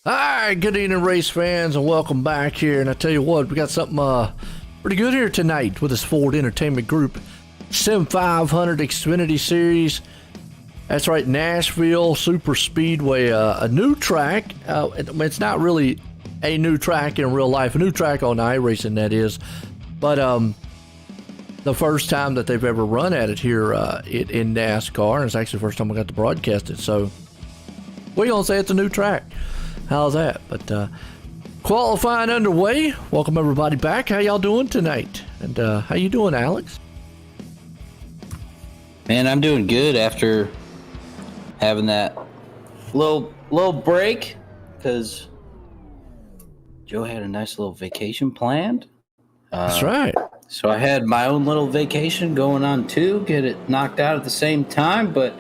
All right, good evening, race fans, and welcome back here. And I tell you what, we got something pretty good here tonight with this Ford Entertainment Group Sim500 Xfinity Series. That's right, Nashville Superspeedway, a new track. It's not really a new track in real life, a new track on iRacing, that is. But the first time that they've ever run at it here in NASCAR, and it's actually the first time I got to broadcast it. So we're going to say it's a new track. How's that? But qualifying underway. Welcome everybody back. How y'all doing tonight? And how you doing, Alex? Man, I'm doing good after having that little break because Joe had a nice little vacation planned. That's right. So I had my own little vacation going on too, get it knocked out at the same time. But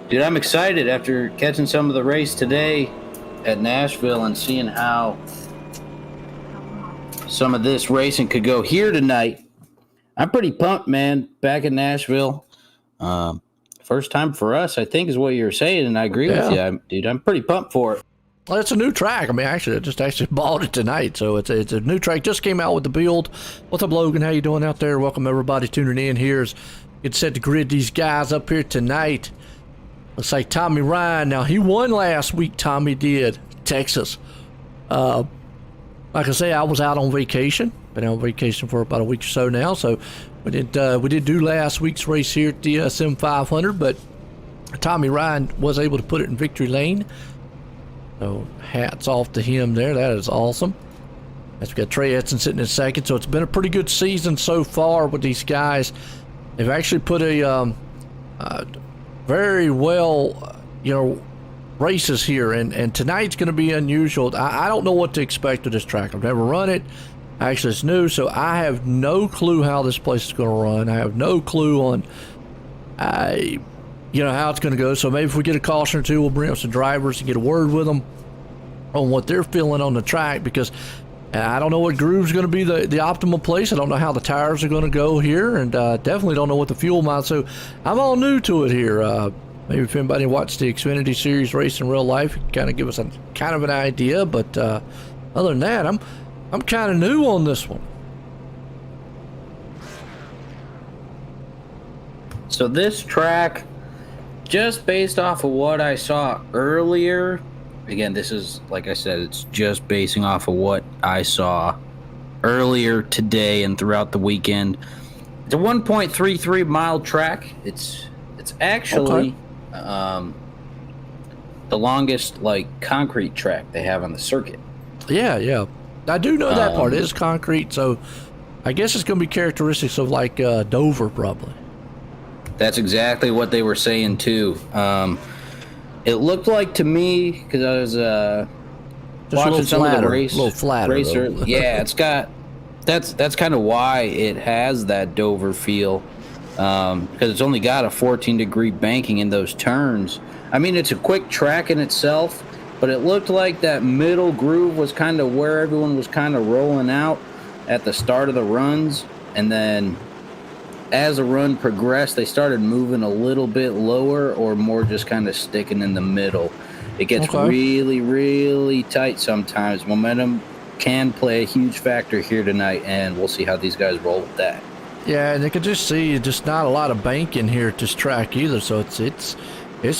dude, I'm excited after catching some of the race today at Nashville and seeing how some of this racing could go here tonight. I'm pretty pumped, man. Back in Nashville. First time for us, I think, is what you were saying, and I agree with you, dude. I'm pretty pumped for it. Well, it's a new track. I mean, actually, I just bought it tonight, so it's a new track. Just came out with the build. What's up, Logan? How you doing out there? Welcome everybody tuning in here. It's set to grid these guys up here tonight. Looks like Tommy Ryan. Now, he won last week. Tommy did. Texas. Like I say, I was out on vacation. Been on vacation for about a week or so now. So we did do last week's race here at the Sim500, but Tommy Ryan was able to put it in victory lane. So hats off to him there. That is awesome. As we got Trey Edson sitting in second. So it's been a pretty good season so far with these guys. They've actually put a very well, races here, and tonight's going to be unusual. I don't know what to expect with this track. I've never run it. Actually, it's new, so I have no clue how this place is going to run. I have no clue on, how it's going to go. So maybe if we get a caution or two, we'll bring up some drivers and get a word with them on what they're feeling on the track, because I don't know what groove's going to be the optimal place. I don't know how the tires are going to go here, and definitely don't know what the fuel might. So I'm all new to it here. Maybe if anybody watched the Xfinity Series race in real life, you can kind of give us an idea. But other than that, I'm kind of new on this one. So this track, just based off of what I saw earlier, again, this is, like I said, it's just basing off of what I saw earlier today and throughout the weekend. It's a 1.33 mile track. It's actually the longest concrete track they have on the circuit. Yeah. I do know that part. It is concrete, so I guess it's going to be characteristics of Dover, probably. That's exactly what they were saying too. It looked like to me, because I was watching some of the race, a little flatter, racer. Yeah, it's got that's kind of why it has that Dover feel, because it's only got a 14-degree banking in those turns. I mean, it's a quick track in itself, but it looked like that middle groove was kind of where everyone was kind of rolling out at the start of the runs, and then as the run progressed, they started moving a little bit lower or more just kind of sticking in the middle. It gets really, really tight sometimes. Momentum can play a huge factor here tonight, and we'll see how these guys roll with that. Yeah, and you can just see just not a lot of banking here at this track either. So it's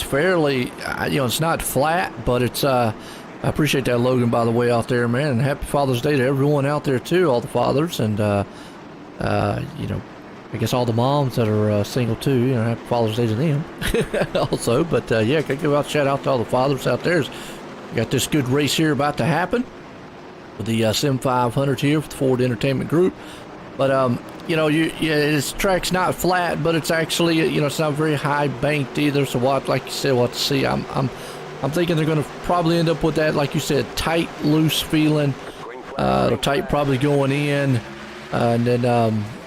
fairly, it's not flat, but it's I appreciate that, Logan, by the way, out there, man. And happy Father's Day to everyone out there too, all the fathers, and I guess all the moms that are single too, happy Father's Day to them also. But yeah, can give out shout out to all the fathers out there. We got this good race here about to happen with the Sim500 here for the Ford Entertainment Group. But this track's not flat, but it's actually it's not very high banked either. So like you said, we'll have to see. I'm thinking they're going to probably end up with that, like you said, tight, loose feeling. They're tight probably going in, and then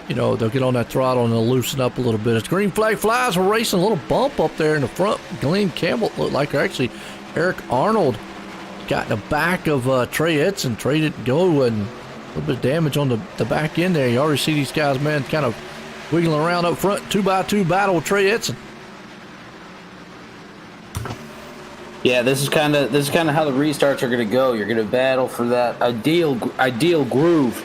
they'll get on that throttle and they'll loosen up a little bit. As green flag flies, we're racing a little bump up there in the front. Glenn Campbell looked like, or actually Eric Arnold got in the back of Trey Edson. Trey didn't go, and a little bit of damage on the back end there. You already see these guys, man, kind of wiggling around up front. 2x2 battle with Trey Edson. Yeah, this is kind of how the restarts are going to go. You're going to battle for that ideal groove.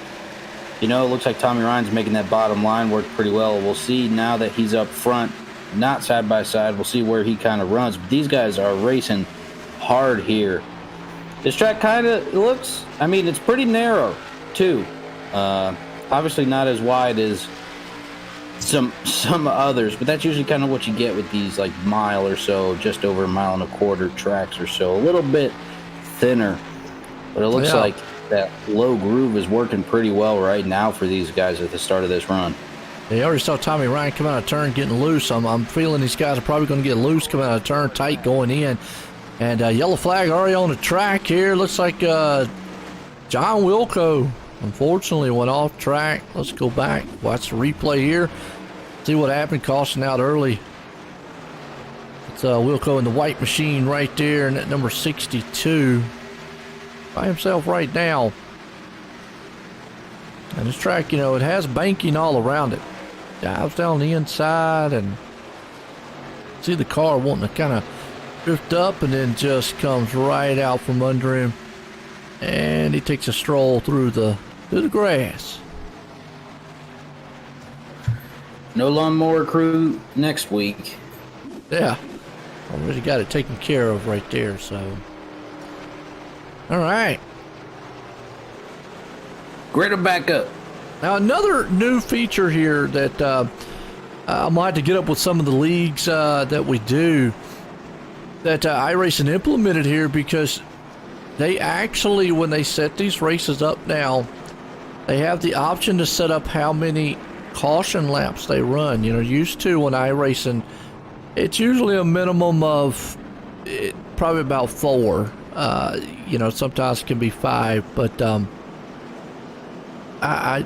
You know, it looks like Tommy Ryan's making that bottom line work pretty well. We'll see now that he's up front, not side by side. We'll see where he kind of runs. But these guys are racing hard here. This track kind of looks, I mean, it's pretty narrow, too. Obviously not as wide as some others, but that's usually kind of what you get with these, like, mile or so, just over a mile and a quarter tracks or so. A little bit thinner, but it looks like that low groove is working pretty well right now for these guys at the start of this run. You already saw Tommy Ryan come out of turn getting loose. I'm feeling these guys are probably going to get loose coming out of turn, tight going in. And yellow flag already on the track here. Looks like John Wilco, unfortunately, went off track. Let's go back, watch the replay here, see what happened. Caution out early. It's Wilco in the white machine right there, and that number 62 by himself right now. And this track, you know, it has banking all around it. Dives down the inside, and see the car wanting to kind of drift up, and then just comes right out from under him, and he takes a stroll through the grass. No lawnmower crew next week. Yeah, already got it taken care of right there. So, all right. Great back up. Now another new feature here that I might have to get up with some of the leagues that we do, that iRacing implemented here, because they actually, when they set these races up now, they have the option to set up how many caution laps they run. You know, used to when iRacing, it's usually a minimum of probably about 4. You know, sometimes it can be 5, but I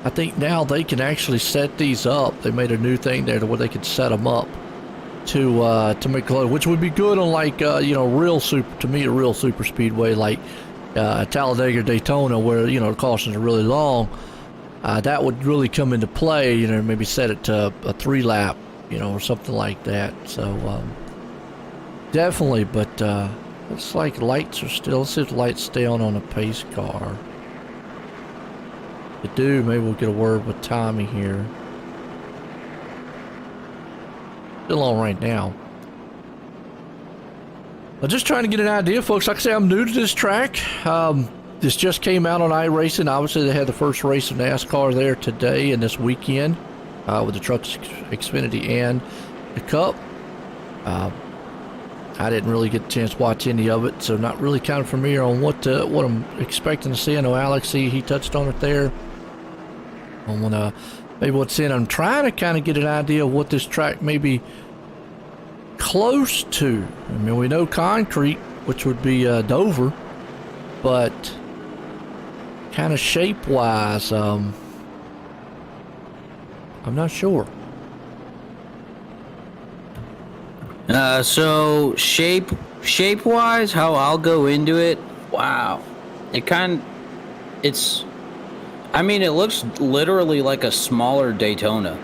think now they can actually set these up. They made a new thing there to where they can set them up to make load, which would be good on, like, you know, real super speedway like Talladega, Daytona, where, you know, the cautions are really long. That would really come into play. You know, maybe set it to a 3 lap, you know, or something like that. So definitely, but looks like lights are still. Let's see if the lights stay on a pace car. If they do, maybe we'll get a word with Tommy here. Still on right now. I'm just trying to get an idea, folks. Like I say, I'm new to this track. This just came out on iRacing. Obviously, they had the first race of NASCAR there today and this weekend with the Truck Xfinity and the Cup. I didn't really get a chance to watch any of it, so not really kind of familiar on what I'm expecting to see. I know Alex, he touched on it there. I want to maybe what's in. I'm trying to kind of get an idea of what this track may be close to. I mean, we know concrete, which would be Dover, but kind of shape-wise, I'm not sure. So shape-wise, how I'll go into it, wow. I mean, it looks literally like a smaller Daytona.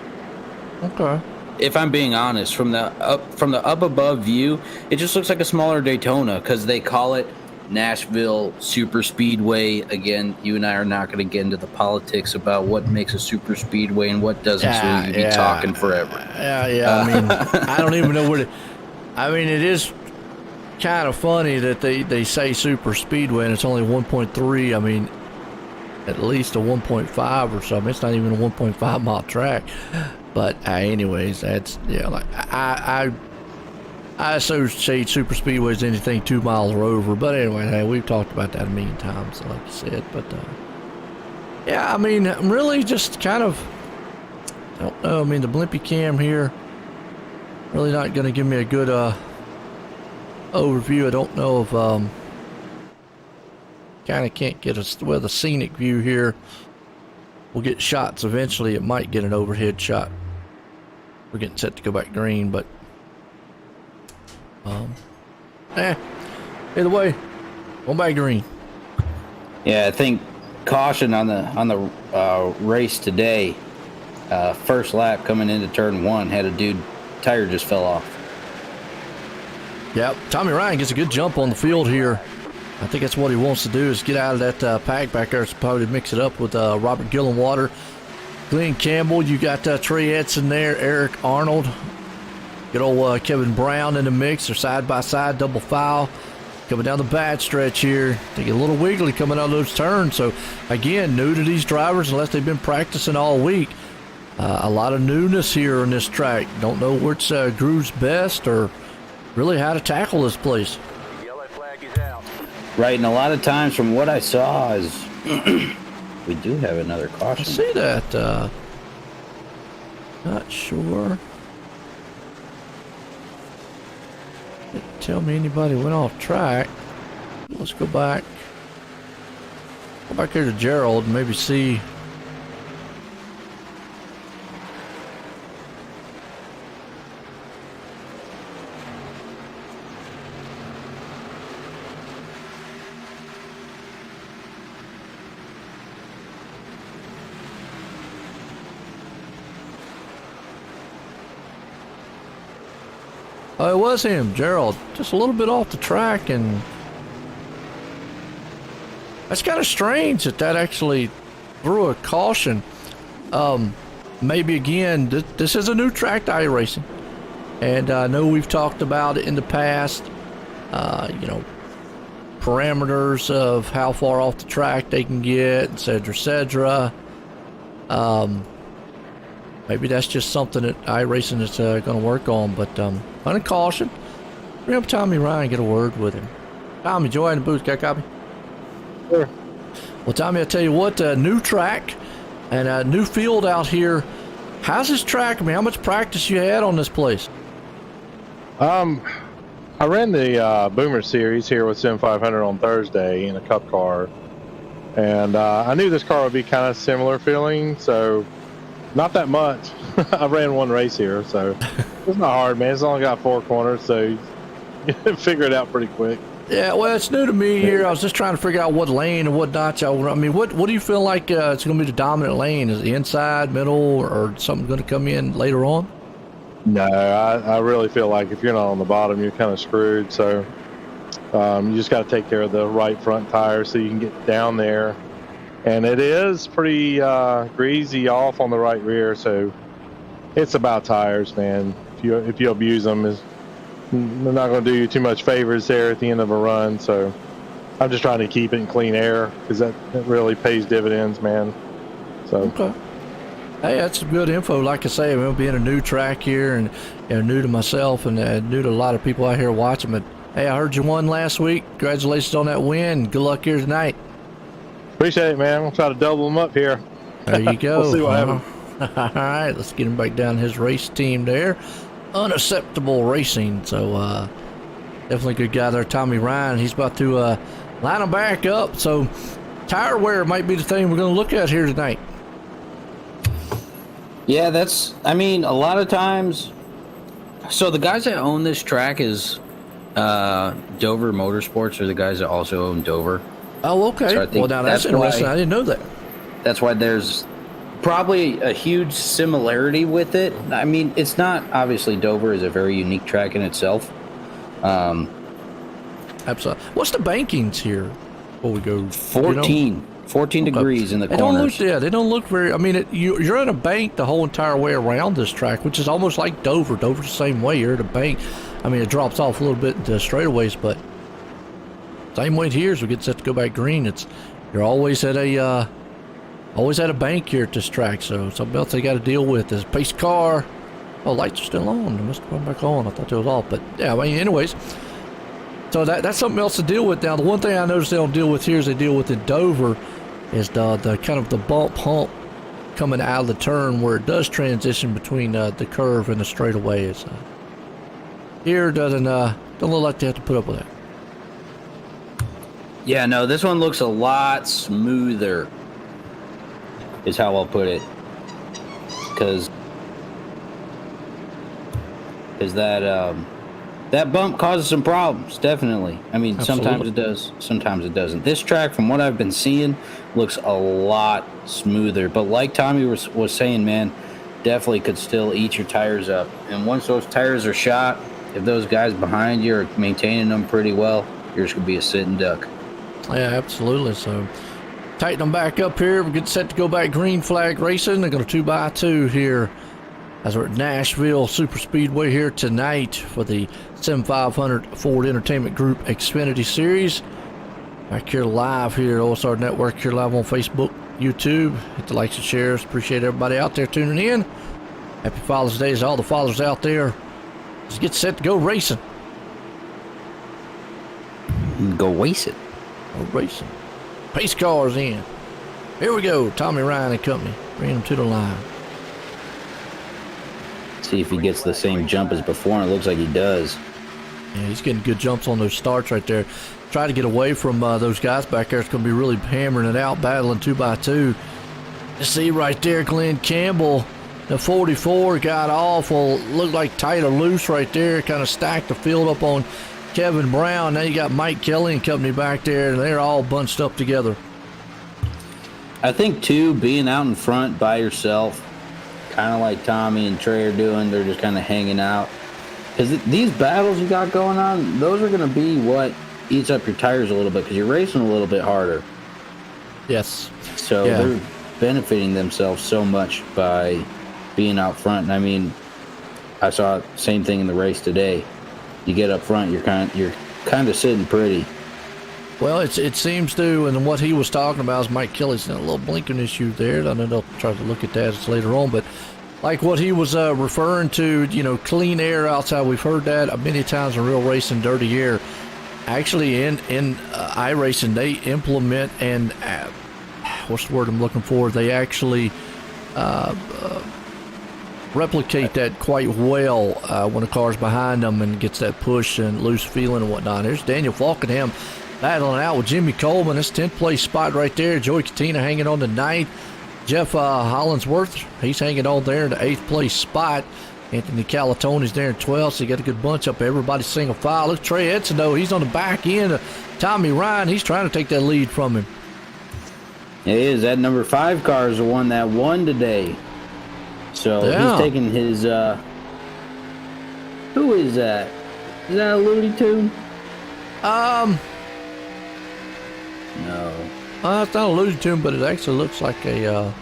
Okay. If I'm being honest, from the up above view, it just looks like a smaller Daytona because they call it Nashville Superspeedway. Again, you and I are not going to get into the politics about what makes a superspeedway and what doesn't, so we'd be talking forever. Yeah. I mean, I don't even know what I mean, it is kind of funny that they say superspeedway and it's only 1.3. I mean, at least a 1.5 or something. It's not even a 1.5 mile track. But anyways, that's, yeah, like I associate super speedway as anything 2 miles or over. But anyway, hey, we've talked about that a million times, like you said. But yeah, I mean, I'm really just kind of, I don't know. I mean, the blimpy cam here really not going to give me a good overview. I don't know if kind of can't get us with a scenic view here. We'll get shots eventually. It might get an overhead shot. We're getting set to go back green, but either way, going back green. Yeah, I think caution on the race today. First lap coming into turn 1 had a dude tire just fell off. Yep, Tommy Ryan gets a good jump on the field here. I think that's what he wants to do, is get out of that pack back there. So probably mix it up with Robert Gillenwater, Glenn Campbell. You got Trey Edson there, Eric Arnold. Good old Kevin Brown in the mix. They're side by side, double file. Coming down the bad stretch here. They get a little wiggly coming out of those turns. So, again, new to these drivers unless they've been practicing all week. A lot of newness here on this track. Don't know which groove's best or really how to tackle this place. Yellow flag is out. Right, and a lot of times from what I saw is we do have another I caution. see that. Not sure. Didn't tell me anybody went off track. Let's go back. Go back here to Gerald and maybe see. Oh, it was him, Gerald. Just a little bit off the track, and that's kind of strange that actually threw a caution. Maybe again, this is a new track to iRacing, and I know we've talked about it in the past. You know, parameters of how far off the track they can get, etc., etc. Maybe that's just something that iRacing is going to work on, but under caution. Bring up Tommy Ryan, get a word with him. Tommy, Joy in the booth, got a copy? Sure. Well, Tommy, I tell you what, new track and a new field out here. How's this track? I mean, how much practice you had on this place? I ran the Boomer Series here with Sim500 on Thursday in a Cup car, and I knew this car would be kind of similar feeling, so not that much. I ran one race here, so it's not hard, man. It's only got 4 corners, so you can figure it out pretty quick. Yeah, well, it's new to me here. I was just trying to figure out what lane and what not y'all. I mean, what do you feel like it's going to be the dominant lane? Is it inside, middle, or something going to come in later on? No, I really feel like if you're not on the bottom, you're kind of screwed. So you just got to take care of the right front tire so you can get down there. And it is pretty greasy off on the right rear, so it's about tires, man. If you abuse them, they're not going to do you too much favors there at the end of a run. So I'm just trying to keep it in clean air because that really pays dividends, man. So. Okay. Hey, that's some good info. Like I say, we'll be in a new track here, and new to myself, and new to a lot of people out here watching. But hey, I heard you won last week. Congratulations on that win. Good luck here tonight. Appreciate it, man. We'll try to double them up here. There you go. We'll see what happens. All right, let's get him back down his race team there. Unacceptable Racing. So definitely good guy there, Tommy Ryan. He's about to line him back up. So tire wear might be the thing we're going to look at here tonight. Yeah, I mean, a lot of times. So the guys that own this track is Dover Motorsports, are the guys that also own Dover. Oh, okay. So I think well, now that's interesting. I didn't know that. That's why there's probably a huge similarity with it. I mean, it's not, obviously Dover is a very unique track in itself. Absolutely. What's the bankings here before we go? 14 okay. Degrees in the they corners. They don't look very. I mean, you're at a bank the whole entire way around this track, which is almost like Dover. Dover's the same way. You're at a bank. I mean, it drops off a little bit into straightaways, but same way here as we get set to go back green. You're always at a bank here at this track. So something else they got to deal with is pace car. Oh, lights are still on. They must have gone back on. I thought they was off, but yeah. I mean, anyways. So that's something else to deal with. Now, the one thing I noticed they don't deal with here is they deal with in Dover is the kind of the bump hump coming out of the turn where it does transition between the curve and the straightaways. Here doesn't look like they have to put up with that. Yeah, no, this one looks a lot smoother, is how I'll put it. Because that bump causes some problems, definitely. I mean, Absolutely. Sometimes it does, sometimes it doesn't. This track, from what I've been seeing, looks a lot smoother. But like Tommy was saying, man, definitely could still eat your tires up. And once those tires are shot, if those guys behind you are maintaining them pretty well, yours could be a sitting duck. Yeah, absolutely. So tighten them back up here. We're getting set to go back green flag racing. They're going to 2x2 here as we're at Nashville Superspeedway here tonight for the Sim500 Ford Entertainment Group Xfinity Series. Back here live here at OSR Network, here live on Facebook, YouTube. Hit the likes and shares. Appreciate everybody out there tuning in. Happy Father's Day to all the fathers out there. Let's get set to go racing. Go waste it. Go racing. Pace cars in. Here we go. Tommy Ryan and company. Bring them to the line. See if he gets the same jump as before, and it looks like he does. Yeah, he's getting good jumps on those starts right there. Try to get away from those guys back there. It's going to be really hammering it out, battling 2x2. You see right there, Glenn Campbell, the 44 got off. Well, looked like tight or loose right there. Kind of stacked the field up on Kevin Brown. Now you got Mike Kelly and company back there, and they're all bunched up together. I think, too, being out in front by yourself, kind of like Tommy and Trey are doing, they're just kind of hanging out. Because these battles you got going on, those are going to be what eats up your tires a little bit because you're racing a little bit harder. Yes. So they're benefiting themselves so much by being out front. And I mean, I saw the same thing in the race today. You get up front, you're kind of sitting pretty. Well, it seems to, and what he was talking about is Mike Kelly's got a little blinking issue there. I know they'll try to look at that later on, but like what he was referring to, clean air outside. We've heard that many times in real racing, dirty air. Actually, in iRacing, they implement and what's the word I'm looking for? They actually replicate that quite well when a car's behind them and gets that push and loose feeling and whatnot. There's Daniel Falkenham battling out with Jimmy Coleman. That's 10th place spot right there. Joey Katina hanging on to 9th. Jeff Hollinsworth, he's hanging on there in the 8th place spot. Anthony Calatoni's there in 12th, so you got a good bunch up. Everybody single file. Look, Trey Edson, though, he's on the back end of Tommy Ryan. He's trying to take that lead from him. It is. That number 5 car is the one that won today. So he's taking his, who is that? Is that a Looney Tune? No. It's not a Looney Tune, but it actually looks like there's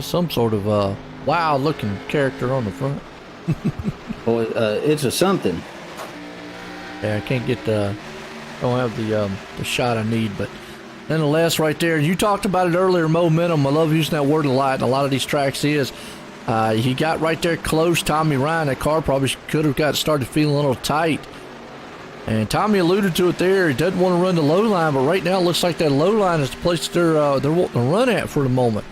some sort of wild-looking character on the front. Well, it's a something. Yeah, I can't get don't have the shot I need, but nonetheless, right there, you talked about it earlier, momentum. I love using that word a lot. A lot of these tracks is. He got right there close. Tommy Ryan, that car probably could have got started feeling a little tight. And Tommy alluded to it there. He doesn't want to run the low line, but right now it looks like that low line is the place they're wanting to run at for the moment.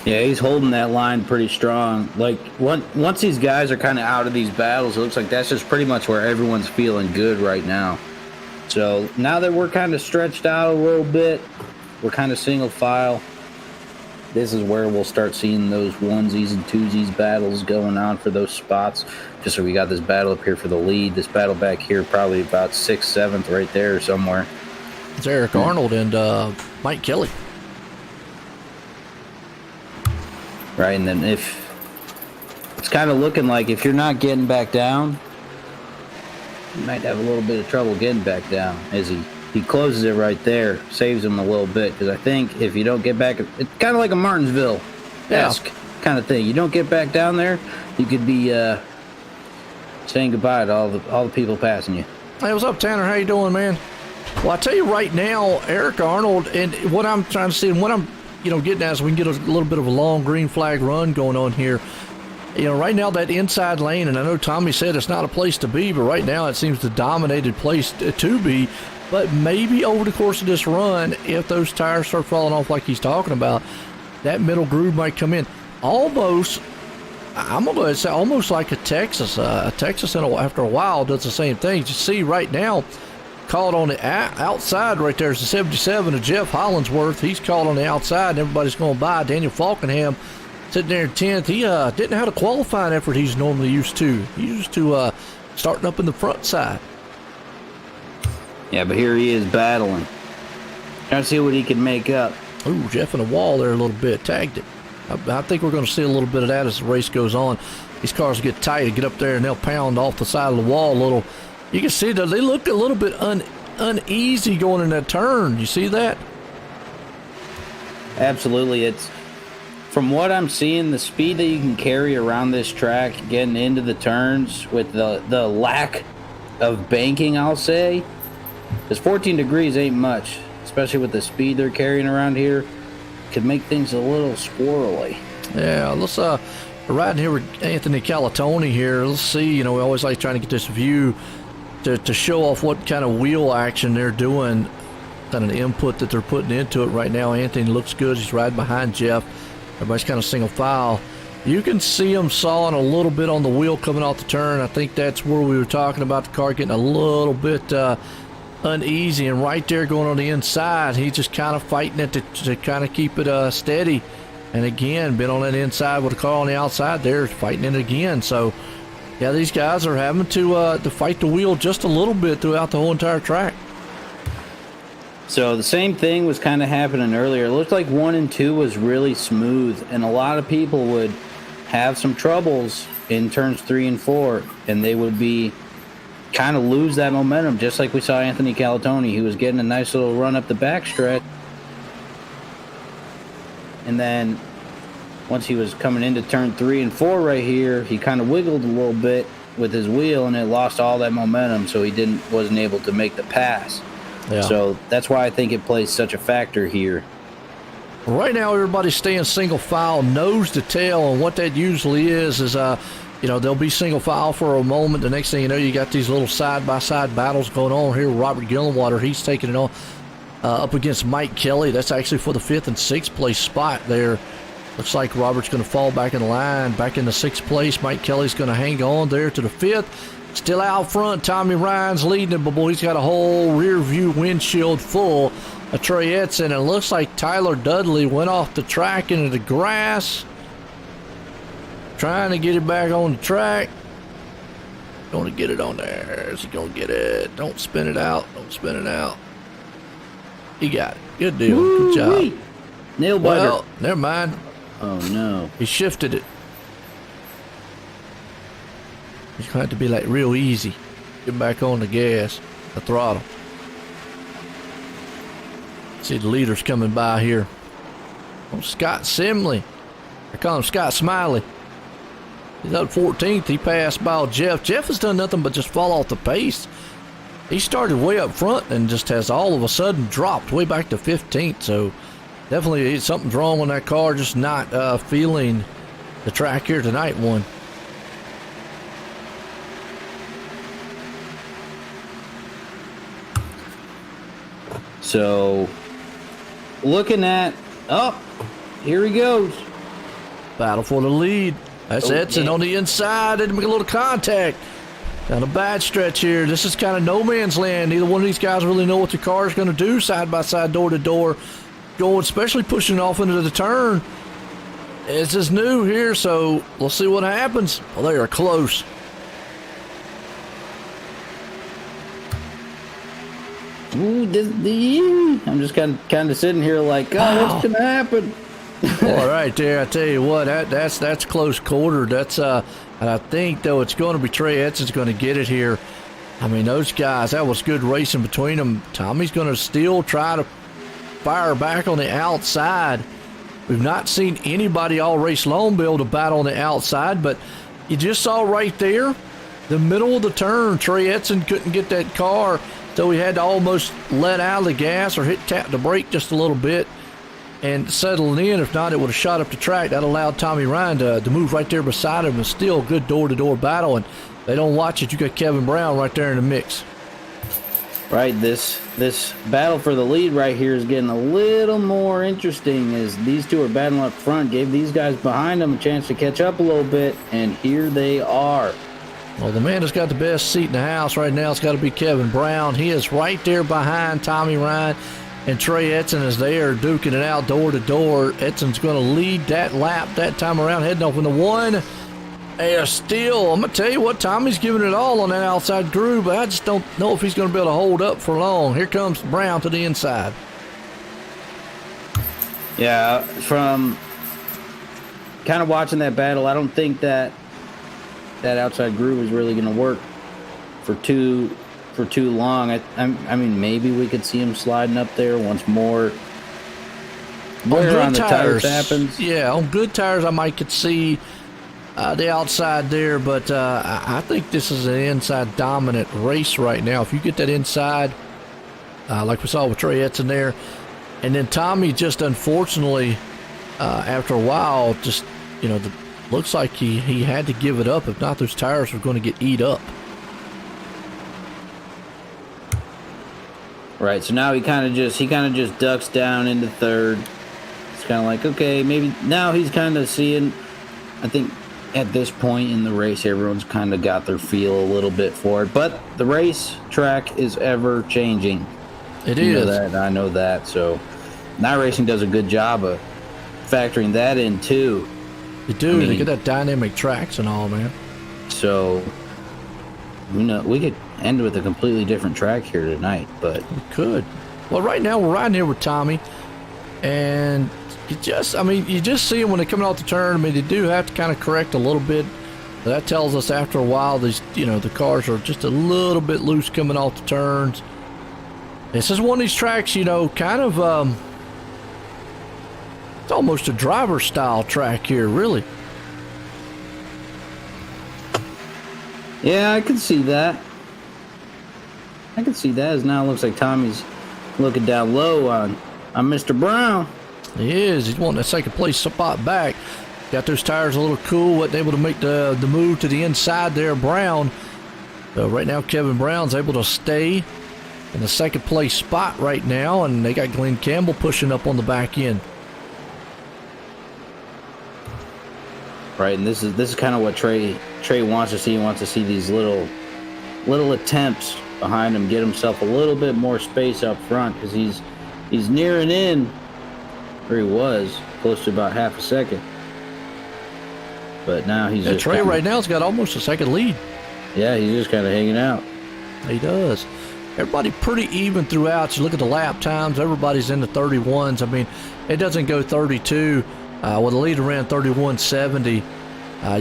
Yeah, he's holding that line pretty strong. Like, once these guys are kind of out of these battles, it looks like that's just pretty much where everyone's feeling good right now. So now that we're kind of stretched out a little bit, we're kind of single file. This is where we'll start seeing those onesies and twosies battles going on for those spots. Just so we got this battle up here for the lead. This battle back here probably about 6th, 7th right there somewhere. It's Eric Arnold and Mike Kelly. Right, and then if it's kind of looking like if you're not getting back down, you might have a little bit of trouble getting back down as he closes it right there, saves him a little bit. Because I think if you don't get back, it's kind of like a Martinsville-esque kind of thing. You don't get back down there, you could be saying goodbye to all the people passing you. Hey, what's up, Tanner? How you doing, man? Well, I tell you right now, Eric Arnold, and what I'm trying to see, and what I'm getting at is we can get a little bit of a long green flag run going on here. Right now that inside lane, and I know Tommy said it's not a place to be, but right now it seems the dominated place to be. But maybe over the course of this run, if those tires start falling off like he's talking about, that middle groove might come in. Almost, I'm going to say almost like a Texas. Texas, after a while, does the same thing. You see right now, caught on the outside right there is the 77 of Jeff Hollinsworth. He's caught on the outside, and everybody's going by. Daniel Falkenham sitting there in 10th. He didn't have the qualifying effort he's normally used to. He's used to starting up in the front side. Yeah, but here he is battling. Trying to see what he can make up. Ooh, Jeff in the wall there a little bit. Tagged it. I think we're going to see a little bit of that as the race goes on. These cars get tight, get up there, and they'll pound off the side of the wall a little. You can see that they look a little bit uneasy going in that turn. You see that? Absolutely. It's from what I'm seeing, the speed that you can carry around this track, getting into the turns with the lack of banking, I'll say, because 14 degrees ain't much, especially with the speed they're carrying around here, could make things a little squirrely. Yeah, let's we're riding here with Anthony Calatoni here. Let's see, we always like trying to get this view to show off what kind of wheel action they're doing, kind of the input that they're putting into it right now. Anthony looks good. He's riding behind Jeff. Everybody's kind of single file. You can see him sawing a little bit on the wheel coming off the turn. I think that's where we were talking about the car getting a little bit uneasy, and right there going on the inside, he's just kind of fighting it to kind of keep it steady. And again, been on that inside with the car on the outside there, fighting it again. So yeah, these guys are having to fight the wheel just a little bit throughout the whole entire track. So the same thing was kind of happening earlier. It looked like 1 and 2 was really smooth, and a lot of people would have some troubles in turns 3 and 4, and they would be kind of lose that momentum, just like we saw Anthony Calatoni. He was getting a nice little run up the backstretch, and then once he was coming into turn 3 and 4 right here, he kind of wiggled a little bit with his wheel, and it lost all that momentum, so he wasn't able to make the pass. Yeah. So that's why I think it plays such a factor here. Right now, everybody's staying single file, nose to tail, and what that usually is they'll be single file for a moment. The next thing you know, you got these little side-by-side battles going on here. Robert Gillenwater, he's taking it on up against Mike Kelly. That's actually for the 5th and 6th place spot there. Looks like Robert's going to fall back in line, back in the 6th place. Mike Kelly's going to hang on there to the 5th. Still out front, Tommy Ryan's leading it, but boy, he's got a whole rear view windshield full of Trey Edson. And it looks like Tyler Dudley went off the track into the grass, trying to get it back on the track. Going to get it on there. Is he going to get it? Don't spin it out. Don't spin it out. He got it. Good deal. Good job. Nail biter. Well, never mind. Oh, no. He shifted it. He's going to have to be like real easy. Get back on the gas, the throttle. See the leaders coming by here. Oh, Scott Simley. I call him Scott Smiley. He's up 14th. He passed by Jeff. Jeff has done nothing but just fall off the pace. He started way up front and just has all of a sudden dropped way back to 15th. So definitely something's wrong with that car, just not feeling the track here tonight one. So looking at, here he goes. Battle for the lead. That's Edson on the inside. Didn't make a little contact. Down a bad stretch here. This is kind of no man's land. Neither one of these guys really know what the car is going to do side by side, door to door. Going, especially pushing off into the turn. This is new here, so we'll see what happens. Well, they are close. Ooh, I'm just kind of sitting here like, what's going to happen? All right, there. I tell you what, that's close quarter. That's and I think though it's going to be Trey Edson's going to get it here. I mean, those guys, that was good racing between them. Tommy's going to still try to fire back on the outside. We've not seen anybody all race long be able to battle on the outside, but you just saw right there, the middle of the turn, Trey Edson couldn't get that car, so he had to almost let out of the gas or tap the brake just a little bit and settle in. If not, it would have shot up the track. That allowed Tommy Ryan to move right there beside him, and still good door-to-door battle. And they don't watch it. You got Kevin Brown right there in the mix. Right, this battle for the lead right here is getting a little more interesting as these two are battling up front. Gave these guys behind them a chance to catch up a little bit, and here they are. Well, the man that's got the best seat in the house right now has got to be Kevin Brown. He is right there behind Tommy Ryan, and Trey Edson is there duking it out door to door. Edson's going to lead that lap that time around, heading off in the one. And still, I'm going to tell you what, Tommy's giving it all on that outside groove, but I just don't know if he's going to be able to hold up for long. Here comes Brown to the inside. Yeah, from kind of watching that battle. I don't think that outside groove is really going to work for too long. I mean, maybe we could see him sliding up there once more. Where on the tires happens? Yeah, on good tires, I might could see the outside there, but I think this is an inside dominant race right now. If you get that inside, like we saw with Trey Etzen there, and then Tommy just unfortunately, after a while, just looks like he had to give it up. If not, those tires were going to get eat up. Right. So now he kind of just ducks down into third. It's kind of like, okay, maybe now he's kind of seeing. I think at this point in the race, everyone's kind of got their feel a little bit for it. But the race track is ever changing. It you is. Know that, I know that. So iRacing does a good job of factoring that in too. They do. They get that dynamic tracks and all, man. So, we could end with a completely different track here tonight, but we could. Well, right now we're riding here with Tommy, and you just see them when they're coming off the turn. I mean, they do have to kind of correct a little bit. That tells us after a while these, the cars are just a little bit loose coming off the turns. This is one of these tracks, kind of, it's almost a driver style track here, really. Yeah, I can see that. As now it looks like Tommy's looking down low on Mr. Brown. He is. He's wanting that second place spot back. Got those tires a little cool. Wasn't able to make the move to the inside there, Brown. So right now, Kevin Brown's able to stay in the second place spot right now, and they got Glenn Campbell pushing up on the back end. Right, and this is kind of what Trey wants to see. He wants to see these little attempts behind him, get himself a little bit more space up front, because he's nearing in, or he was close to about half a second. But now he's Trey right now has got almost a second lead. Yeah, he's just kind of hanging out. He does. Everybody pretty even throughout. You look at the lap times, everybody's in the 31s. I mean, it doesn't go 32. Well, the leader ran 31.70.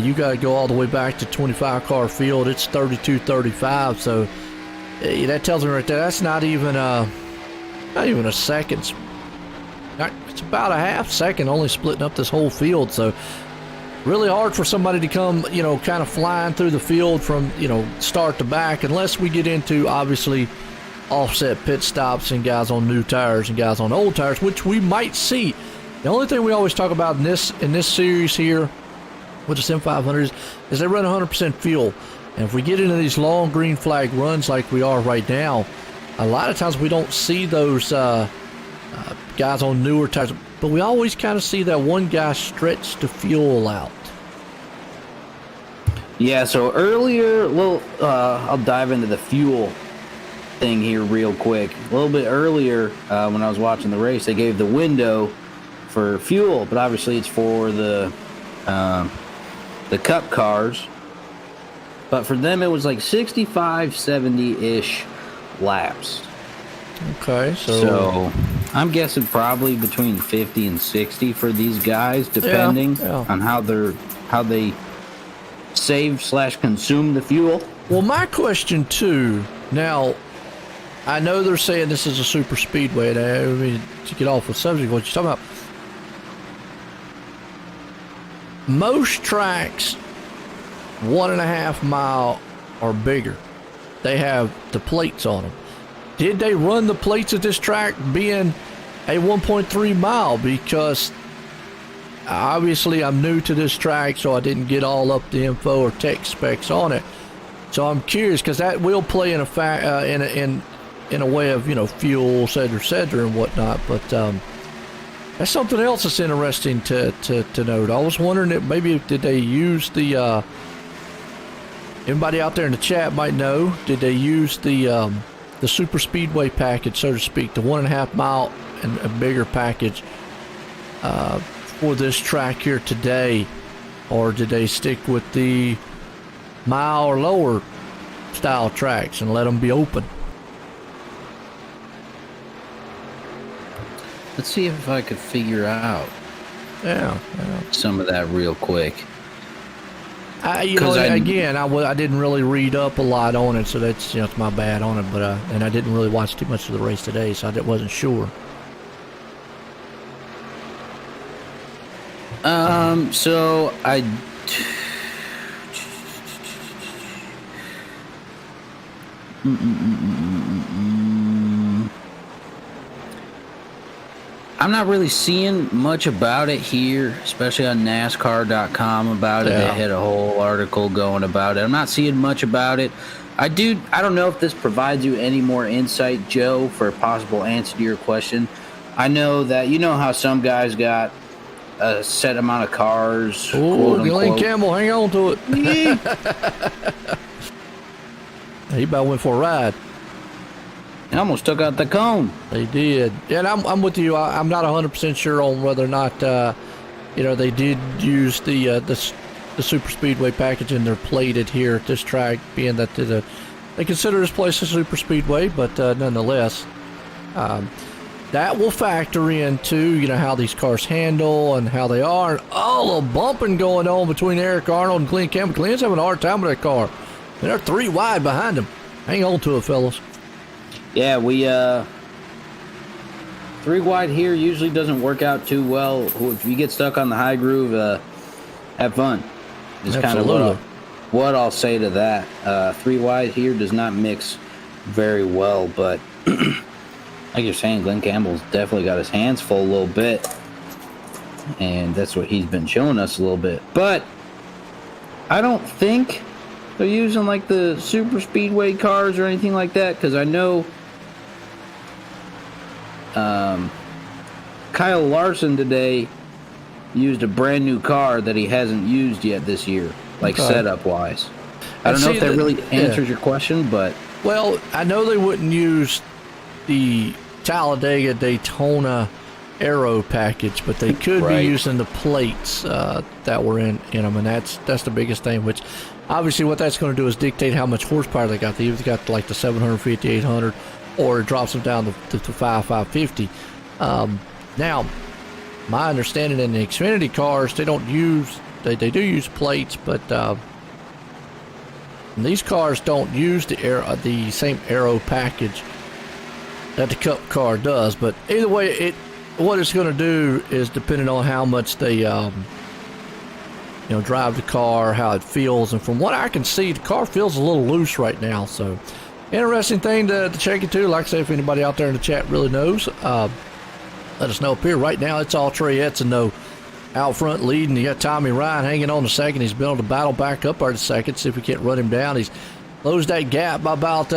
You got to go all the way back to 25-car field. It's 32.35. So that tells me right there that's not even a second. It's about a half second only splitting up this whole field. So really hard for somebody to come, kind of flying through the field from, start to back, unless we get into, obviously, offset pit stops and guys on new tires and guys on old tires, which we might see. The only thing we always talk about in this series here with the Sim500s is they run 100% fuel. And if we get into these long green flag runs like we are right now, a lot of times we don't see those guys on newer tires, but we always kind of see that one guy stretch the fuel out. Yeah, so earlier, I'll dive into the fuel thing here real quick. A little bit earlier, when I was watching the race, they gave the window for fuel, but obviously it's for the cup cars. But for them, it was like 65, 70-ish laps. Okay, so I'm guessing probably between 50 and 60 for these guys, depending on how they save/consume the fuel. Well, my question too. Now, I know they're saying this is a super speedway, and I mean, to get off the subject, what you're talking about. Most tracks, 1.5 mile or bigger, they have the plates on them. Did they run the plates at this track being a 1.3 mile? Because obviously I'm new to this track, so I didn't get all up the info or tech specs on it. So I'm curious, because that will play in a way of fuel, et cetera, and whatnot. But that's something else that's interesting to note. I was wondering if maybe did they use the anybody out there in the chat might know, did they use the super speedway package, so to speak, the 1.5 mile and a bigger package for this track here today, or did they stick with the mile or lower style tracks and let them be open? Let's see if I could figure out Yeah. some of that real quick. I didn't really read up a lot on it, so that's it's my bad on it. But and I didn't really watch too much of the race today, so I wasn't sure. So I'm not really seeing much about it here, especially on NASCAR.com about it. Yeah. They had a whole article going about it. I'm not seeing much about it. I don't know if this provides you any more insight, Joe, for a possible answer to your question. I know that how some guys got a set amount of cars. Oh, Glenn Campbell, hang on to it. He about went for a ride. They almost took out the cone. They did. And I'm with you. I'm not 100% sure on whether or not, they did use the super speedway package in their plated here at this track, being that they consider this place a super speedway, but nonetheless, that will factor into, how these cars handle and how they are. And all the bumping going on between Eric Arnold and Glenn Campbell. Glenn's having a hard time with that car. And they're 3 wide behind him. Hang on to it, fellas. Yeah, we 3 wide here usually doesn't work out too well. If you get stuck on the high groove, have fun. Is kind of what I'll say to that. 3 wide here does not mix very well, but like you're saying, Glenn Campbell's definitely got his hands full a little bit, and that's what he's been showing us a little bit. But I don't think they're using like the super speedway cars or anything like that, because I know Kyle Larson today used a brand new car that he hasn't used yet this year, like setup wise. I don't know if that really answers your question, but well, I know they wouldn't use the Talladega Daytona aero package, but they could be using the plates that were in them, and that's the biggest thing. Which obviously, what that's going to do is dictate how much horsepower they got. They either got like the 750, 800, or it drops them down to 550. Now, my understanding in the Xfinity cars, they don't use they do use plates, but these cars don't use the same aero package that the Cup car does. But either way, what it's going to do is depending on how much they drive the car, how it feels. And from what I can see, the car feels a little loose right now. So interesting thing to check into. Like I say, if anybody out there in the chat really knows, let us know up here. Right now, it's all Trey Edson, though, out front leading. You got Tommy Ryan hanging on to second. He's been able to battle back up there to second, see if we can't run him down. He's closed that gap by about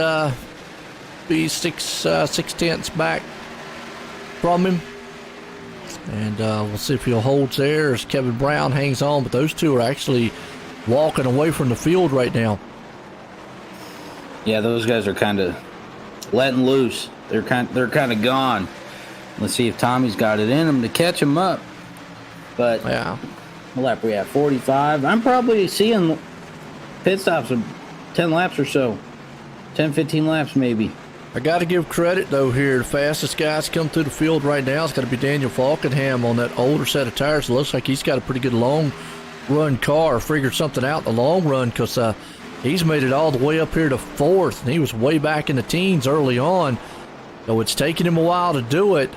six tenths back from him. And we'll see if he'll hold there as Kevin Brown hangs on. But those two are actually walking away from the field right now. Yeah, those guys are kind of letting loose. They're kind of gone. Let's see if Tommy's got it in him to catch him up. But yeah, what lap we at? 45. I'm probably seeing pit stops of 10 laps or so. 10, 15 laps maybe. I got to give credit, though, here. The fastest guy's come through the field right now is going to be Daniel Falkenham on that older set of tires. It looks like he's got a pretty good long-run car. Figured something out in the long run, because he's made it all the way up here to 4th, and he was way back in the teens early on. So it's taken him a while to do it.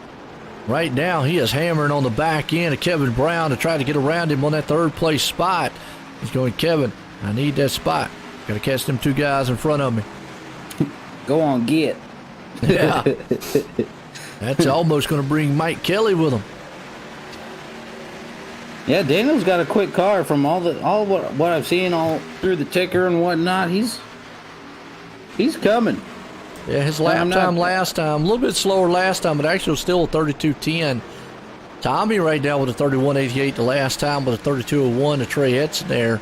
Right now, he is hammering on the back end of Kevin Brown to try to get around him on that 3rd-place spot. He's going, Kevin, I need that spot. Got to catch them 2 guys in front of me. Go on, get. Yeah. That's almost going to bring Mike Kelly with him. Yeah, Daniel's got a quick car from all what I've seen all through the ticker and whatnot. He's coming. Yeah, his lap time last time, a little bit slower last time, but actually was still a 32.10. Tommy right now with a 31.88 the last time, with a 32.01 to Trey Edson there.